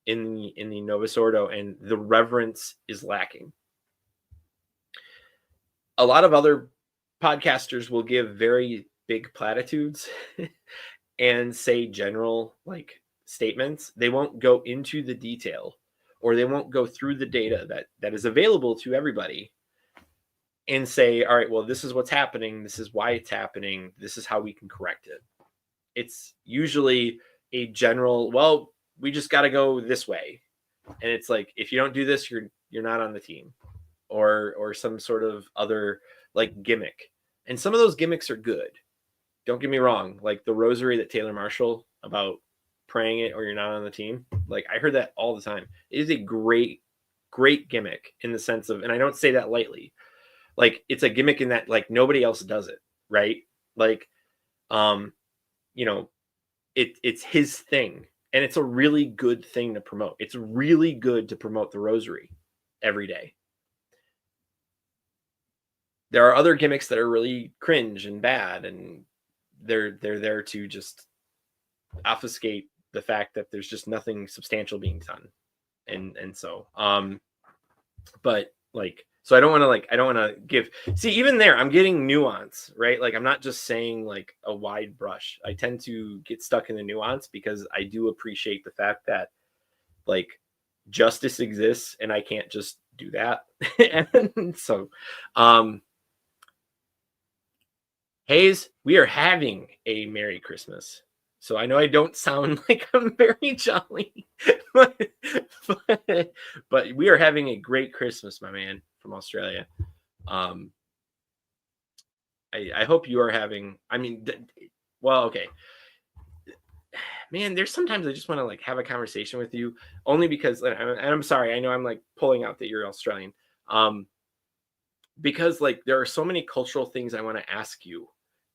in the Novus Ordo and the reverence is lacking. A lot of other podcasters will give very big platitudes and say general like statements. They won't go into the detail, or they won't go through the data that is available to everybody and say, all right, well, this is what's happening. This is why it's happening. This is how we can correct it. It's usually a general, well, we just got to go this way. And it's like, if you don't do this, you're not on the team, or some sort of other like gimmick. And some of those gimmicks are good. Don't get me wrong. Like the rosary that Taylor Marshall about praying it or you're not on the team. Like, I heard that all the time. It is a great, great gimmick in the sense of, and I don't say that lightly, like it's a gimmick in that like nobody else does it. Right. Like, you know, it's his thing, and it's a really good thing to promote. It's really good to promote the rosary every day. There are other gimmicks that are really cringe and bad, and they're there to just obfuscate the fact that there's just nothing substantial being done. And so, but like, so I don't want to give, see, even there, I'm getting nuance, right? Like, I'm not just saying like a wide brush. I tend to get stuck in the nuance because I do appreciate the fact that like justice exists and I can't just do that. And so, Hayes, we are having a Merry Christmas. So I know I don't sound like I'm very jolly, but we are having a great Christmas, my man, from Australia. I hope you are having, I mean, well, okay. Man, there's sometimes I just want to like have a conversation with you only because, and I'm sorry, I know I'm like pulling out that you're Australian. Because like there are so many cultural things I want to ask you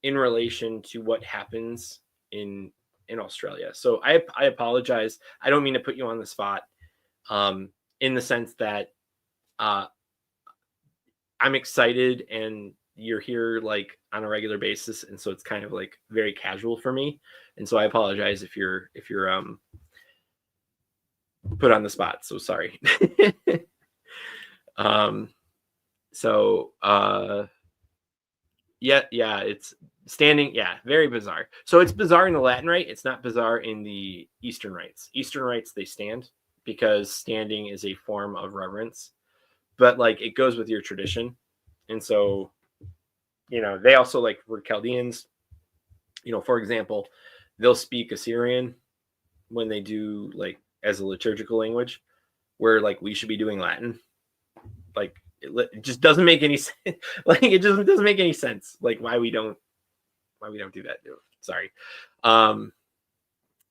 in relation to what happens in Australia. So I apologize. I don't mean to put you on the spot, in the sense that uh, I'm excited and you're here like on a regular basis, and so it's kind of like very casual for me. And so I apologize if you're put on the spot. So sorry. um, so yeah, it's standing. Yeah, very bizarre. So it's bizarre in the Latin rite. It's not bizarre in the Eastern rites. Eastern rites, they stand because standing is a form of reverence, but like it goes with your tradition. And so, they also like were Chaldeans, for example, they'll speak Assyrian when they do like as a liturgical language, where like we should be doing Latin. Like it just doesn't make any sense. Like it just doesn't make any sense. Like why we don't do that. Sorry.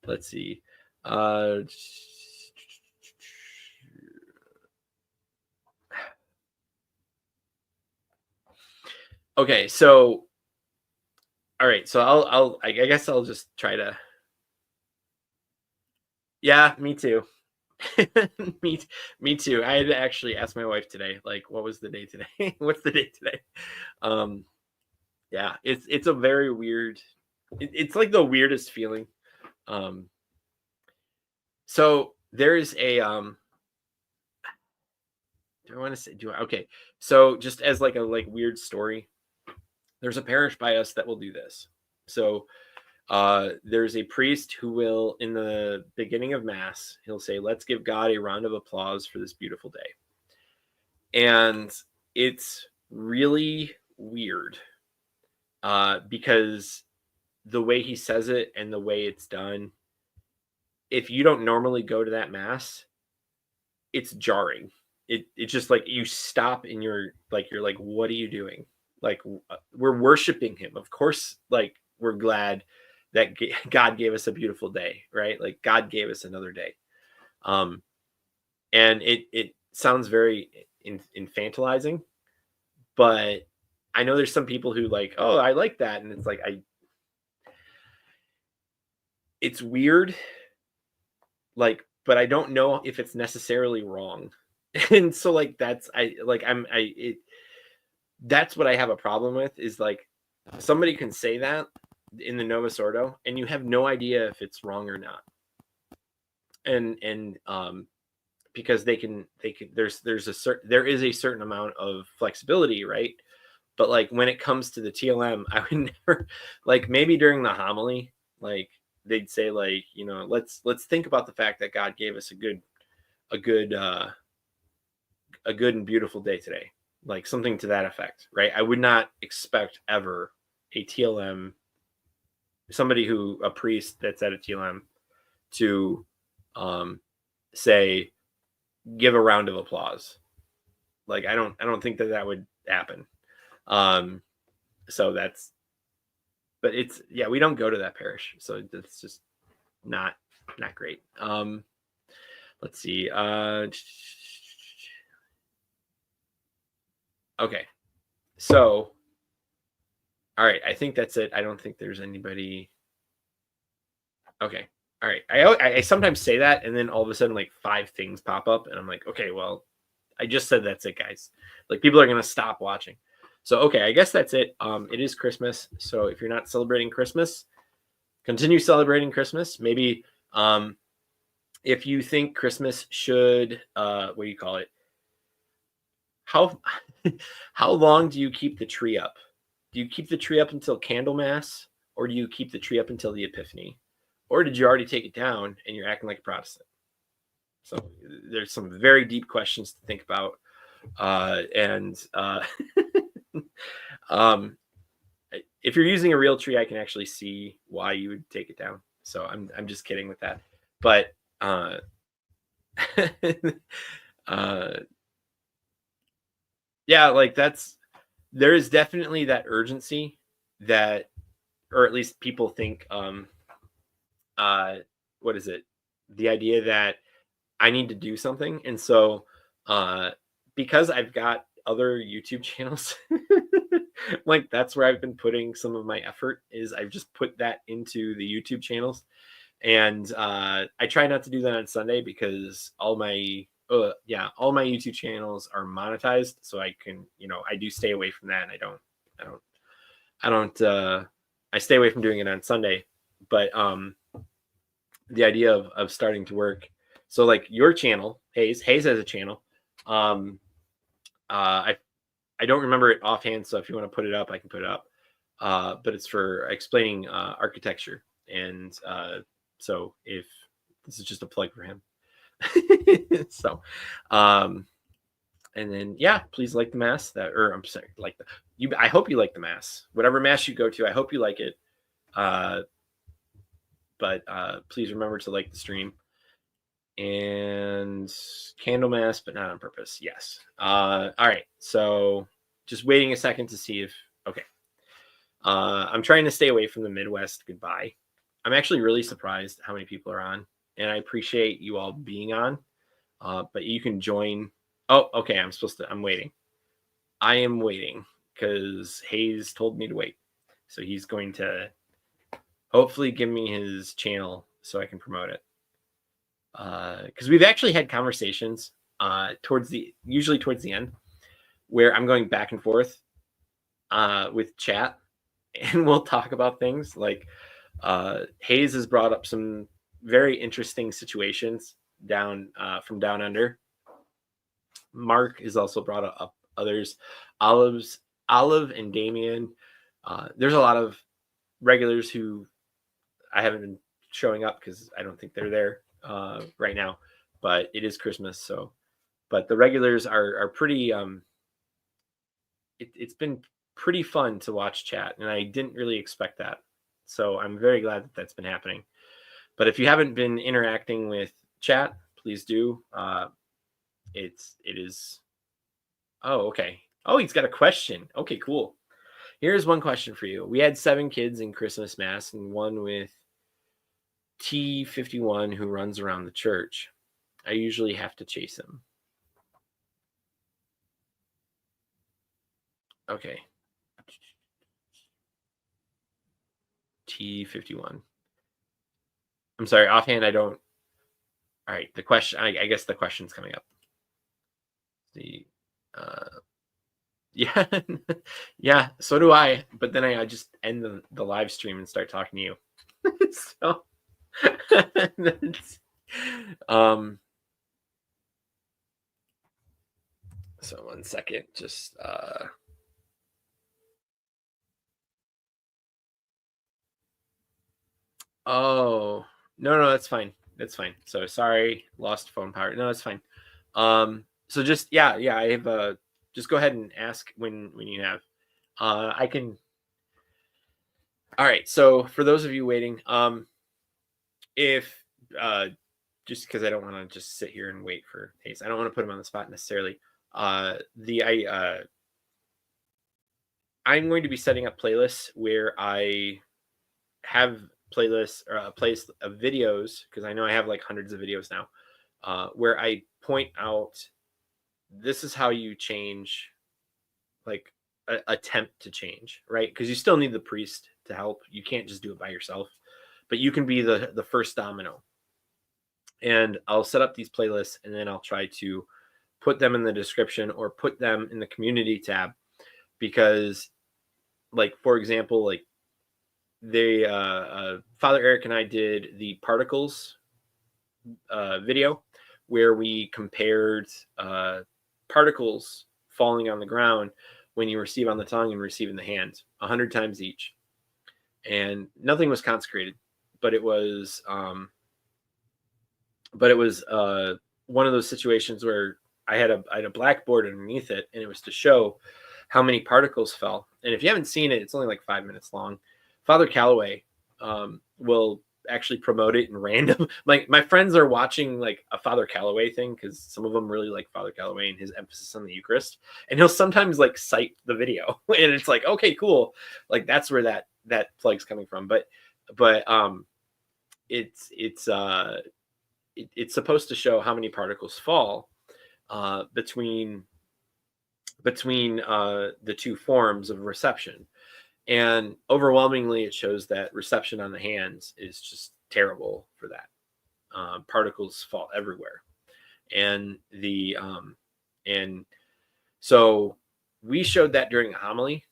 Let's see. Okay, so all right, so I guess I'll just try to. Yeah, me too. me too. I had to actually ask my wife today, like, what was the day today? What's the day today? Yeah, it's a very weird. It's like the weirdest feeling. So there's a do I want to say okay? So just as like a weird story, there's a parish by us that will do this. So there's a priest who will, in the beginning of Mass, he'll say, "Let's give God a round of applause for this beautiful day." And it's really weird because the way he says it and the way it's done, if you don't normally go to that Mass, it's jarring. It's just like you stop and you're like, what are you doing? Like, we're worshiping him. Of course, like, we're glad that God gave us a beautiful day, right? Like, God gave us another day. And it sounds very infantilizing, but I know there's some people who like, oh, I like that. And it's like, it's weird, like, but I don't know if it's necessarily wrong. And so like, that's what I have a problem with is like somebody can say that in the Novus Ordo and you have no idea if it's wrong or not. And because there is a certain amount of flexibility, right? But like when it comes to the TLM, I would never, like, maybe during the homily, like they'd say like, let's think about the fact that God gave us a good and beautiful day today, like something to that effect, right? I would not expect ever a TLM, a priest that's at a TLM, to say, give a round of applause. Like I don't think that would happen. So that's, but it's, yeah, we don't go to that parish, so it's just not great. Let's see. Okay, so all right, I think that's it. I don't think there's anybody. Okay, all right. I sometimes say that, and then all of a sudden, like 5 things pop up, and I'm like, okay, well, I just said that's it, guys. Like people are gonna stop watching. So okay, I guess that's it. It is Christmas, so if you're not celebrating Christmas, continue celebrating Christmas. Maybe if you think Christmas should, what do you call it? How how long do you keep the tree up? Do you keep the tree up until Candlemas, or do you keep the tree up until the Epiphany, or did you already take it down and you're acting like a Protestant? So there's some very deep questions to think about, and if you're using a real tree, I can actually see why you would take it down. So I'm just kidding with that, but yeah, like there is definitely that urgency that, or at least people think, what is it? The idea that I need to do something. And so, because I've got other YouTube channels, like that's where I've been putting some of my effort, is I've just put that into the YouTube channels. And I try not to do that on Sunday because all my YouTube channels are monetized, so I can, I do stay away from that, and I stay away from doing it on Sunday. But the idea of starting to work, so like your channel, Hayes has a channel. I don't remember it offhand, so if you want to put it up, I can put it up. But it's for explaining architecture, and so if this is just a plug for him. So, and then please like the mass I'm sorry, I hope you like the mass, whatever mass you go to. I hope you like it. But please remember to like the stream. And candle mass, but not on purpose. Yes. All right. So just waiting a second to see if, okay. I'm trying to stay away from the Midwest goodbye. I'm actually really surprised how many people are on, and I appreciate you all being on. But you can join. Oh, okay. I'm waiting. I am waiting because Hayes told me to wait. So he's going to hopefully give me his channel so I can promote it. Because we've actually had conversations usually towards the end, where I'm going back and forth with chat, and we'll talk about things like Hayes has brought up some very interesting situations from down under. Mark has also brought up others. Olive and Damien. There's a lot of regulars who I haven't been showing up because I don't think they're there right now, but it is Christmas. So, but the regulars are pretty, it's been pretty fun to watch chat, and I didn't really expect that. So I'm very glad that that's been happening. But if you haven't been interacting with chat, please do. It is. Oh, okay. Oh, he's got a question. Okay, cool. Here's one question for you. We had 7 kids in Christmas Mass, and one with T51 who runs around the church. I usually have to chase him. Okay. T51. I'm sorry, offhand, I don't. All right, the question, I guess the question's coming up. Yeah, so do I. But then I just end the live stream and start talking to you. So, so 1 second, just oh, no, that's fine. That's fine. So sorry, lost phone power. No, that's fine. So just I have just go ahead and ask when you have. I can. All right. So for those of you waiting, if just because I don't want to just sit here and wait for Hayes, I don't want to put him on the spot necessarily. I'm going to be setting up playlists where I have playlists or a place of videos, because I know I have like hundreds of videos now, where I point out this is how you change, like attempt to change, right? Because you still need the priest to help. You can't just do it by yourself, but you can be the first domino. And I'll set up these playlists, and then I'll try to put them in the description or put them in the community tab, because like, for example, like they Father Eric and I did the particles video where we compared particles falling on the ground when you receive on the tongue and receive in the hand 100 times each, and nothing was consecrated, but it was one of those situations where I had a blackboard underneath it, and it was to show how many particles fell. And if you haven't seen it, it's only like 5 minutes long. Father Calloway will actually promote it in random. Like my friends are watching like a Father Calloway thing because some of them really like Father Calloway and his emphasis on the Eucharist, and he'll sometimes like cite the video, and it's like, okay, cool, like that's where that plug's coming from. But it's supposed to show how many particles fall between the two forms of reception. And overwhelmingly, it shows that reception on the hands is just terrible for that. Particles fall everywhere, and and so we showed that during a homily.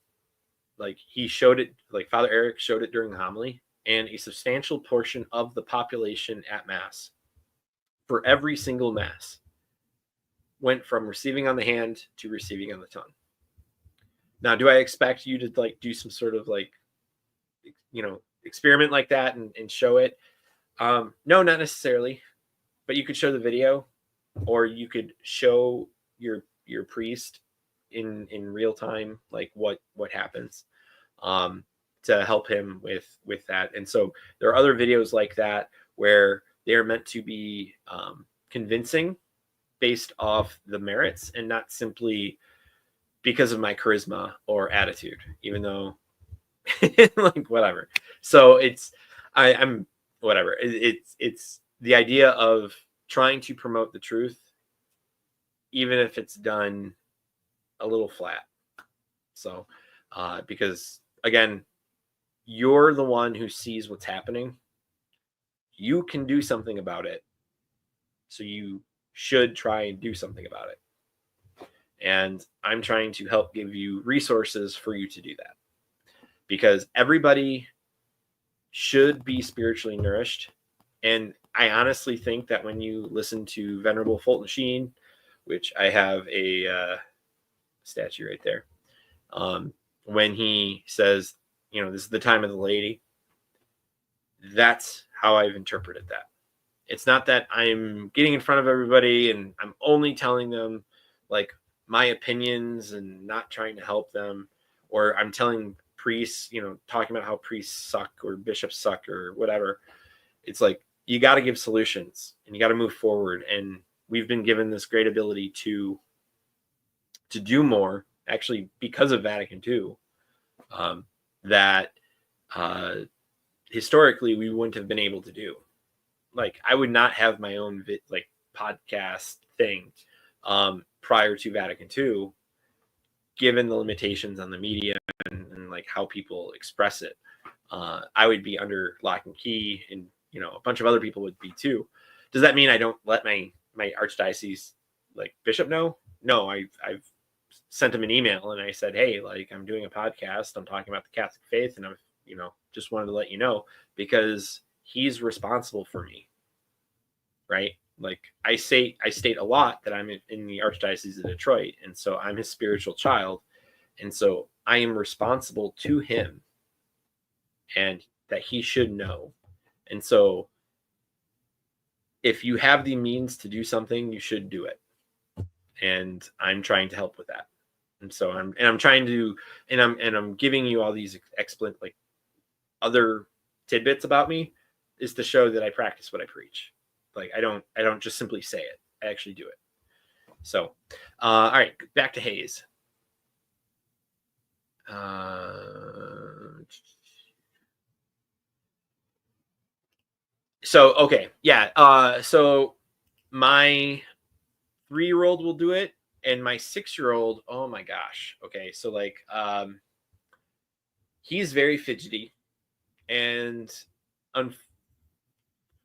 Like he showed it, like Father Eric showed it during the homily, and a substantial portion of the population at Mass, for every single Mass, went from receiving on the hand to receiving on the tongue. Now, do I expect you to like do some sort of like, experiment like that and show it? No, not necessarily, but you could show the video, or you could show your priest in real time, like what happens, to help him with that. And so there are other videos like that where they're meant to be convincing based off the merits and not simply because of my charisma or attitude, even though like whatever. So I'm whatever. It's the idea of trying to promote the truth, even if it's done a little flat. So because again, you're the one who sees what's happening. You can do something about it. So you should try and do something about it. And I'm trying to help give you resources for you to do that, because everybody should be spiritually nourished. And I honestly think that when you listen to Venerable Fulton Sheen, which I have a statue right there, when he says, this is the time of the lady, that's how I've interpreted that. It's not that I'm getting in front of everybody and I'm only telling them like my opinions and not trying to help them, or I'm telling priests, talking about how priests suck or bishops suck or whatever. It's like, you got to give solutions and you got to move forward. And we've been given this great ability to do more, actually, because of Vatican II, that historically we wouldn't have been able to do. Like, I would not have my own podcast thing prior to Vatican II, given the limitations on the media and like how people express it. I would be under lock and key, and a bunch of other people would be too. Does that mean I don't let my archdiocese like bishop know? No, I've sent him an email and I said, hey, like I'm doing a podcast, I'm talking about the Catholic faith, and I've just wanted to let you know, because he's responsible for me, right? Like I state a lot that I'm in the Archdiocese of Detroit, and so I'm his spiritual child, and so I am responsible to him, and that he should know. And so if you have the means to do something, you should do it. And I'm trying to help with that. And so I'm trying to, and I'm giving you all these excellent like other tidbits about me, is to show that I practice what I preach. Like I don't just simply say it, I actually do it. So all right, back to Hayes. So okay, yeah. So my 3-year-old will do it, and my 6-year-old, oh my gosh. Okay, so like he's very fidgety, and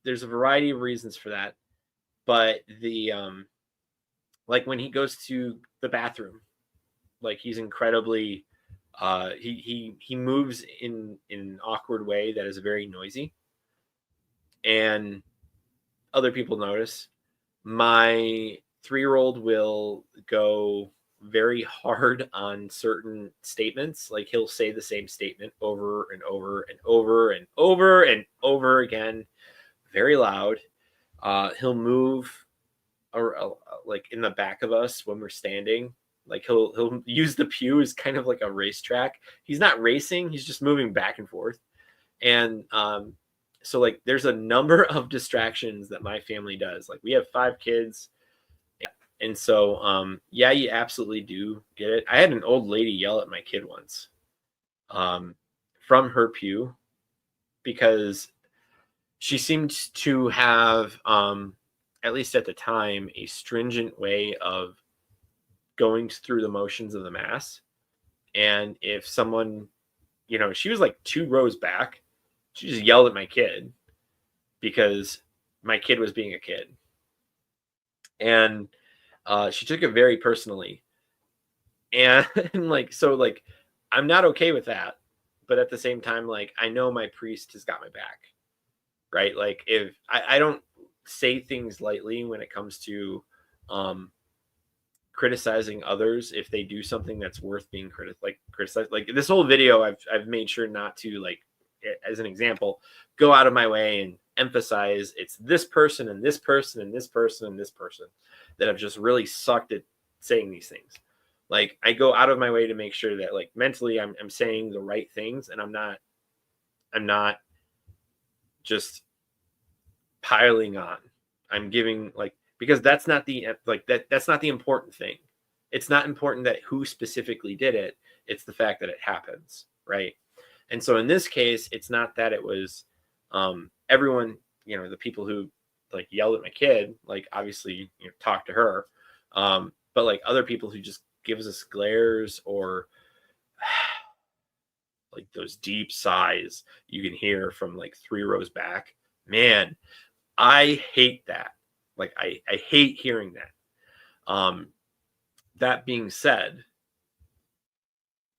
there's a variety of reasons for that. But the like when he goes to the bathroom, like he's incredibly he moves in an awkward way that is very noisy, and other people notice. My 3-year-old will go very hard on certain statements. Like he'll say the same statement over and over and over and over and over again, very loud. He'll move like in the back of us when we're standing. Like he'll use the pew as kind of like a racetrack. He's not racing, he's just moving back and forth. And so like there's a number of distractions that my family does. Like we have 5 kids. And so, yeah, you absolutely do get it. I had an old lady yell at my kid once, from her pew, because she seemed to have, at least at the time, a stringent way of going through the motions of the mass. And if someone, she was like 2 rows back, she just yelled at my kid because my kid was being a kid. And she took it very personally. And like, so like, I'm not okay with that. But at the same time, like, I know my priest has got my back, right? Like, if I don't say things lightly when it comes to criticizing others if they do something that's worth being criticized. Like this whole video, I've made sure not to, like, as an example, go out of my way and emphasize it's this person and this person and this person and this person that have just really sucked at saying these things. Like, I go out of my way to make sure that, like, mentally I'm saying the right things, and I'm not just piling on. I'm giving, like, because that's not the, like, that's not the important thing. It's not important that who specifically did it. It's the fact that it happens, right? And so in this case, it's not that it was everyone, the people who like yelled at my kid, like, obviously, talk to her, but like other people who just gives us glares, or like those deep sighs you can hear from like 3 rows back. Man, I hate that. Like, I hate hearing that. That being said,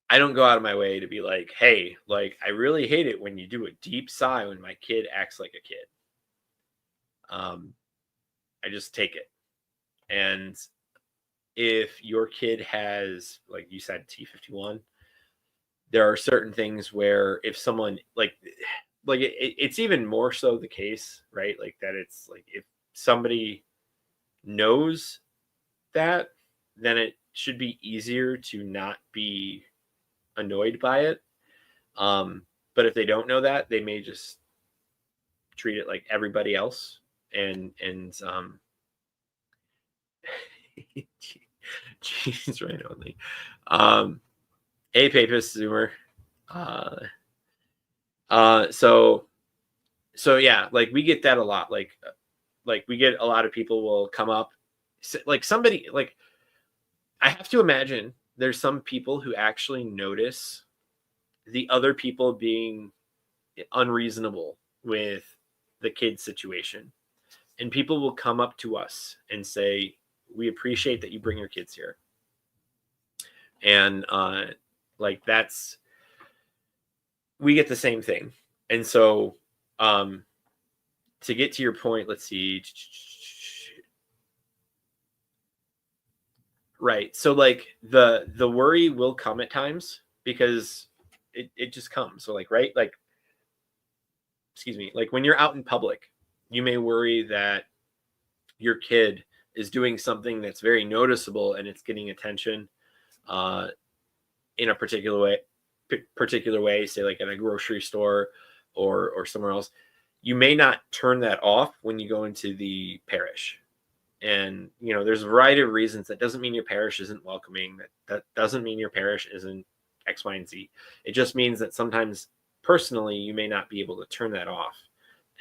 I don't go out of my way to be like, hey, like, I really hate it when you do a deep sigh when my kid acts like a kid. I just take it. And if your kid has, like you said, T51, there are certain things where if someone it's even more so the case, right? Like, that it's like, if somebody knows that, then it should be easier to not be annoyed by it. But if they don't know that, they may just treat it like everybody else. And Jeez, right only. Hey, Papist Zoomer. So yeah, like, we get that a lot. Like we get a lot of people will come up, like, somebody, like, I have to imagine there's some people who actually notice the other people being unreasonable with the kid situation. And people will come up to us and say, we appreciate that you bring your kids here. And like, we get the same thing. And so to get to your point, let's see. Right. So like the worry will come at times, because it just comes. So like, right, like, excuse me, like when you're out in public, you may worry that your kid is doing something that's very noticeable and it's getting attention in a particular way, say like at a grocery store or somewhere else. You may not turn that off when you go into the parish. And, there's a variety of reasons. That doesn't mean your parish isn't welcoming. That doesn't mean your parish isn't X, Y, and Z. It just means that sometimes personally you may not be able to turn that off.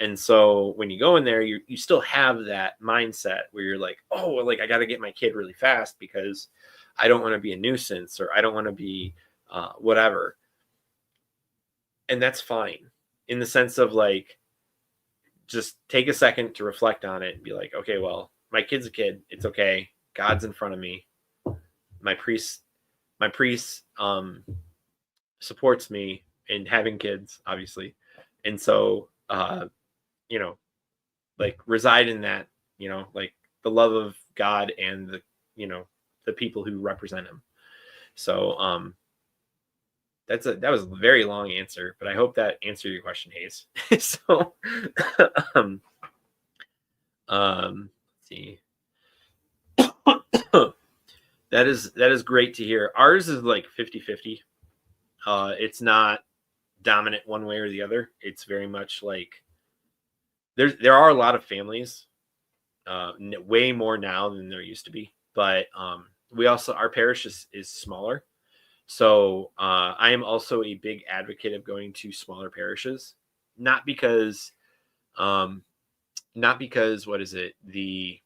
And so when you go in there, you still have that mindset where you're like, oh, like, I got to get my kid really fast because I don't want to be a nuisance, or I don't want to be whatever. And that's fine, in the sense of, like, just take a second to reflect on it and be like, okay, well, my kid's a kid. It's okay. God's in front of me. My priest supports me in having kids, obviously. And so, like, reside in that, like, the love of God and the people who represent him. So, that was a very long answer, but I hope that answered your question, Hayes. So, let's see. That is great to hear. Ours is like 50-50. It's not dominant one way or the other. It's very much like there are a lot of families, way more now than there used to be, but we also, our parish is smaller. So I am also a big advocate of going to smaller parishes, not because what is it, the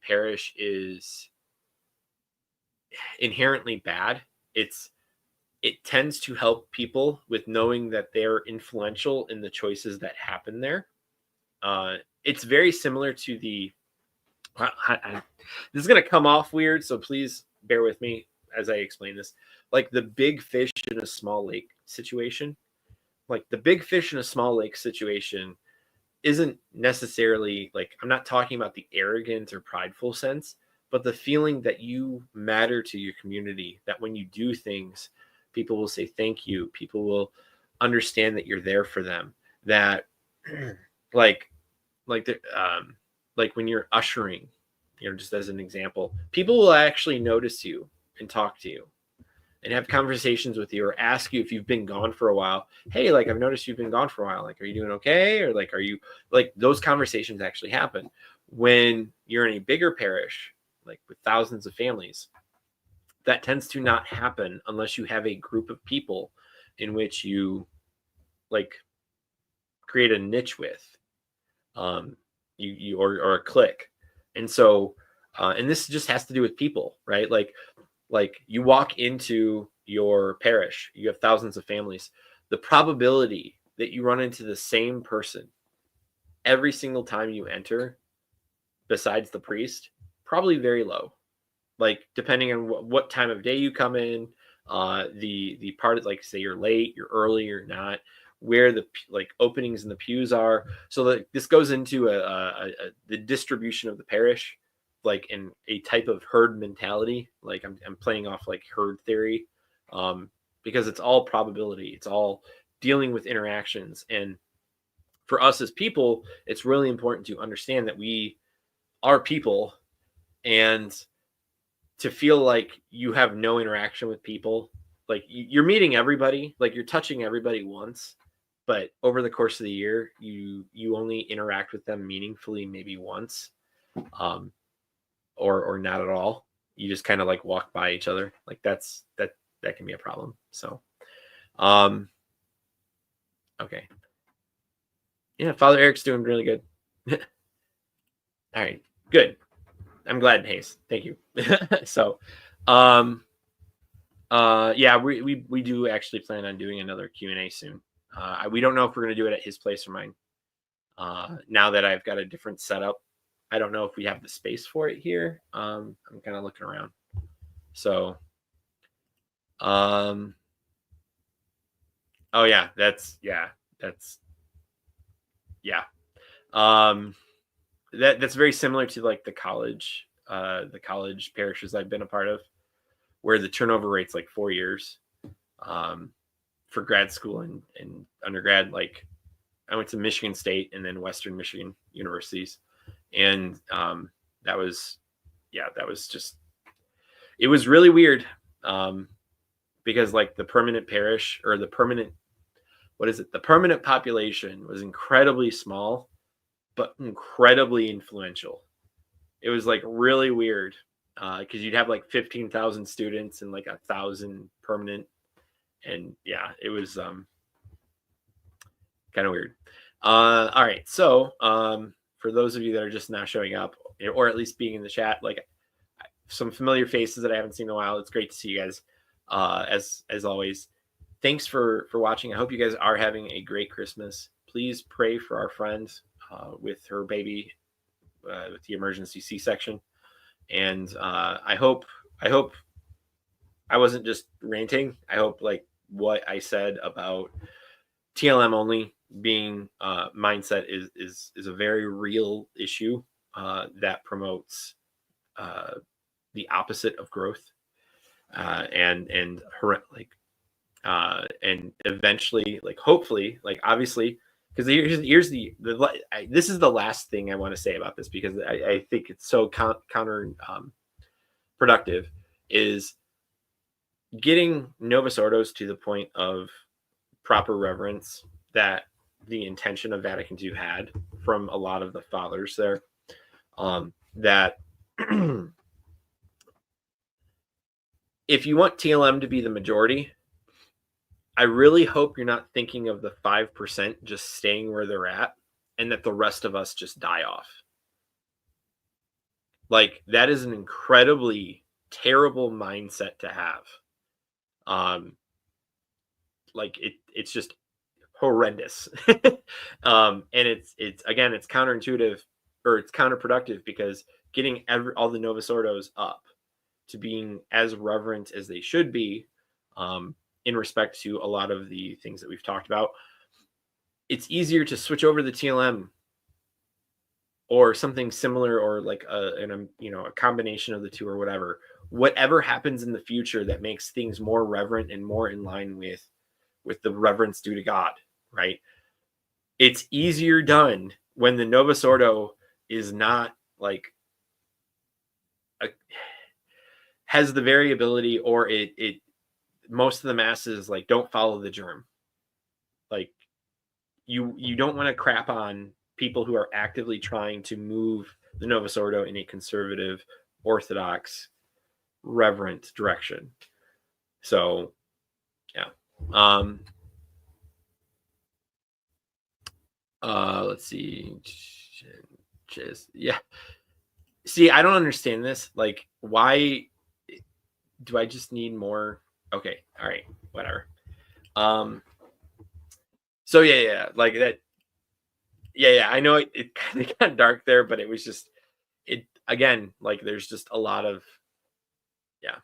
parish is inherently bad. It tends to help people with knowing that they're influential in the choices that happen there. It's very similar to the this is going to come off weird, so please bear with me as I explain this. Like the big fish in a small lake situation. Like the big fish in a small lake situation isn't necessarily, like, I'm not talking about the arrogant or prideful sense, but the feeling that you matter to your community, that when you do things, people will say thank you. People will understand that you're there for them. That like like when you're ushering, just as an example, people will actually notice you and talk to you and have conversations with you, or ask you if you've been gone for a while. Hey, like, I've noticed you've been gone for a while. Like, are you doing okay? Or like, are you, like, those conversations actually happen. When you're in a bigger parish, like with thousands of families, that tends to not happen unless you have a group of people in which you like create a niche with, you or a clique. And so, and this just has to do with people, right? Like you walk into your parish, you have thousands of families. The probability that you run into the same person every single time you enter, besides the priest, probably very low. Like depending on what time of day you come in, the part of, like, say you're late, you're early, or not, where the like openings in the pews are. So that this goes into the distribution of the parish, like in a type of herd mentality. Like I'm playing off like herd theory, because it's all probability. It's all dealing with interactions. And for us as people, it's really important to understand that we are people, and to feel like you have no interaction with people, like you're meeting everybody, like you're touching everybody once, but over the course of the year, you only interact with them meaningfully maybe once, or not at all. You just kind of like walk by each other. Like that can be a problem. So, okay. Yeah, Father Eric's doing really good. All right, good. I'm glad, Hayes. Thank you. So, yeah, we do actually plan on doing another Q&A soon. We don't know if we're going to do it at his place or mine. Now that I've got a different setup, I don't know if we have the space for it here. I'm kind of looking around. So, oh yeah, that's. That's very similar to like the college parishes I've been a part of, where the turnover rate's like 4 years, for grad school and undergrad. Like I went to Michigan State and then Western Michigan universities, and that was just, it was really weird, because like the permanent parish, or the permanent population was incredibly small, but incredibly influential. It was like really weird, because you'd have like 15,000 students and like 1,000 permanent, and yeah, it was kind of weird. All right, so for those of you that are just now showing up, or at least being in the chat, like some familiar faces that I haven't seen in a while, it's great to see you guys. As always, thanks for watching. I hope you guys are having a great Christmas. Please pray for our friend with her baby, with the emergency C-section, and I hope I wasn't just ranting. I hope like what I said about TLM only being mindset is a very real issue that promotes the opposite of growth, and eventually, like hopefully, like obviously, because here's this is the last thing I want to say about this, because I think it's so counter productive, is getting Novus Ordos to the point of proper reverence, that the intention of Vatican II had from a lot of the fathers there, that if you want TLM to be the majority, I really hope you're not thinking of the 5% just staying where they're at and that the rest of us just die off. Like, that is an incredibly terrible mindset to have. Like it's just horrendous. And it's again, it's counterintuitive, or it's counterproductive, because getting all the Novus Ordos up to being as reverent as they should be, in respect to a lot of the things that we've talked about, it's easier to switch over the TLM or something similar, or like a combination of the two, or whatever happens in the future that makes things more reverent and more in line with the reverence due to God, right? It's easier done when the Novus Ordo is not like has the variability, or it most of the masses like don't follow the germ. Like you don't want to crap on people who are actively trying to move the Novus Ordo in a conservative, Orthodox, reverent direction. So yeah. Let's see. Yeah. See, I don't understand this. Like, why do I just need more? Okay. All right. Whatever. So yeah. Like that. Yeah. I know it kind of got dark there, but it was just, it again, like there's just a lot of, yeah.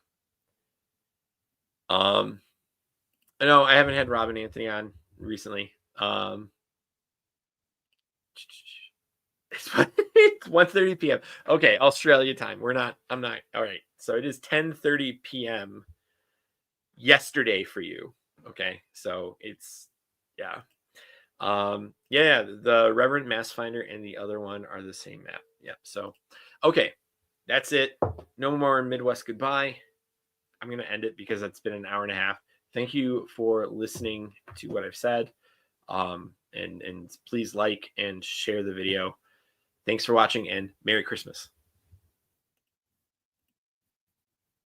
I know I haven't had Rob and Anthony on recently. It's 1:30 p.m. Okay, Australia time. I'm not. All right. So it is 10:30 p.m. yesterday for you. Okay. So it's, yeah. Yeah, the Reverend Mass Finder and the other one are the same map. Yeah. So, okay. That's it. No more Midwest goodbye. I'm going to end it because it's been an hour and a half. Thank you for listening to what I've said. And please like and share the video. Thanks for watching, and Merry Christmas.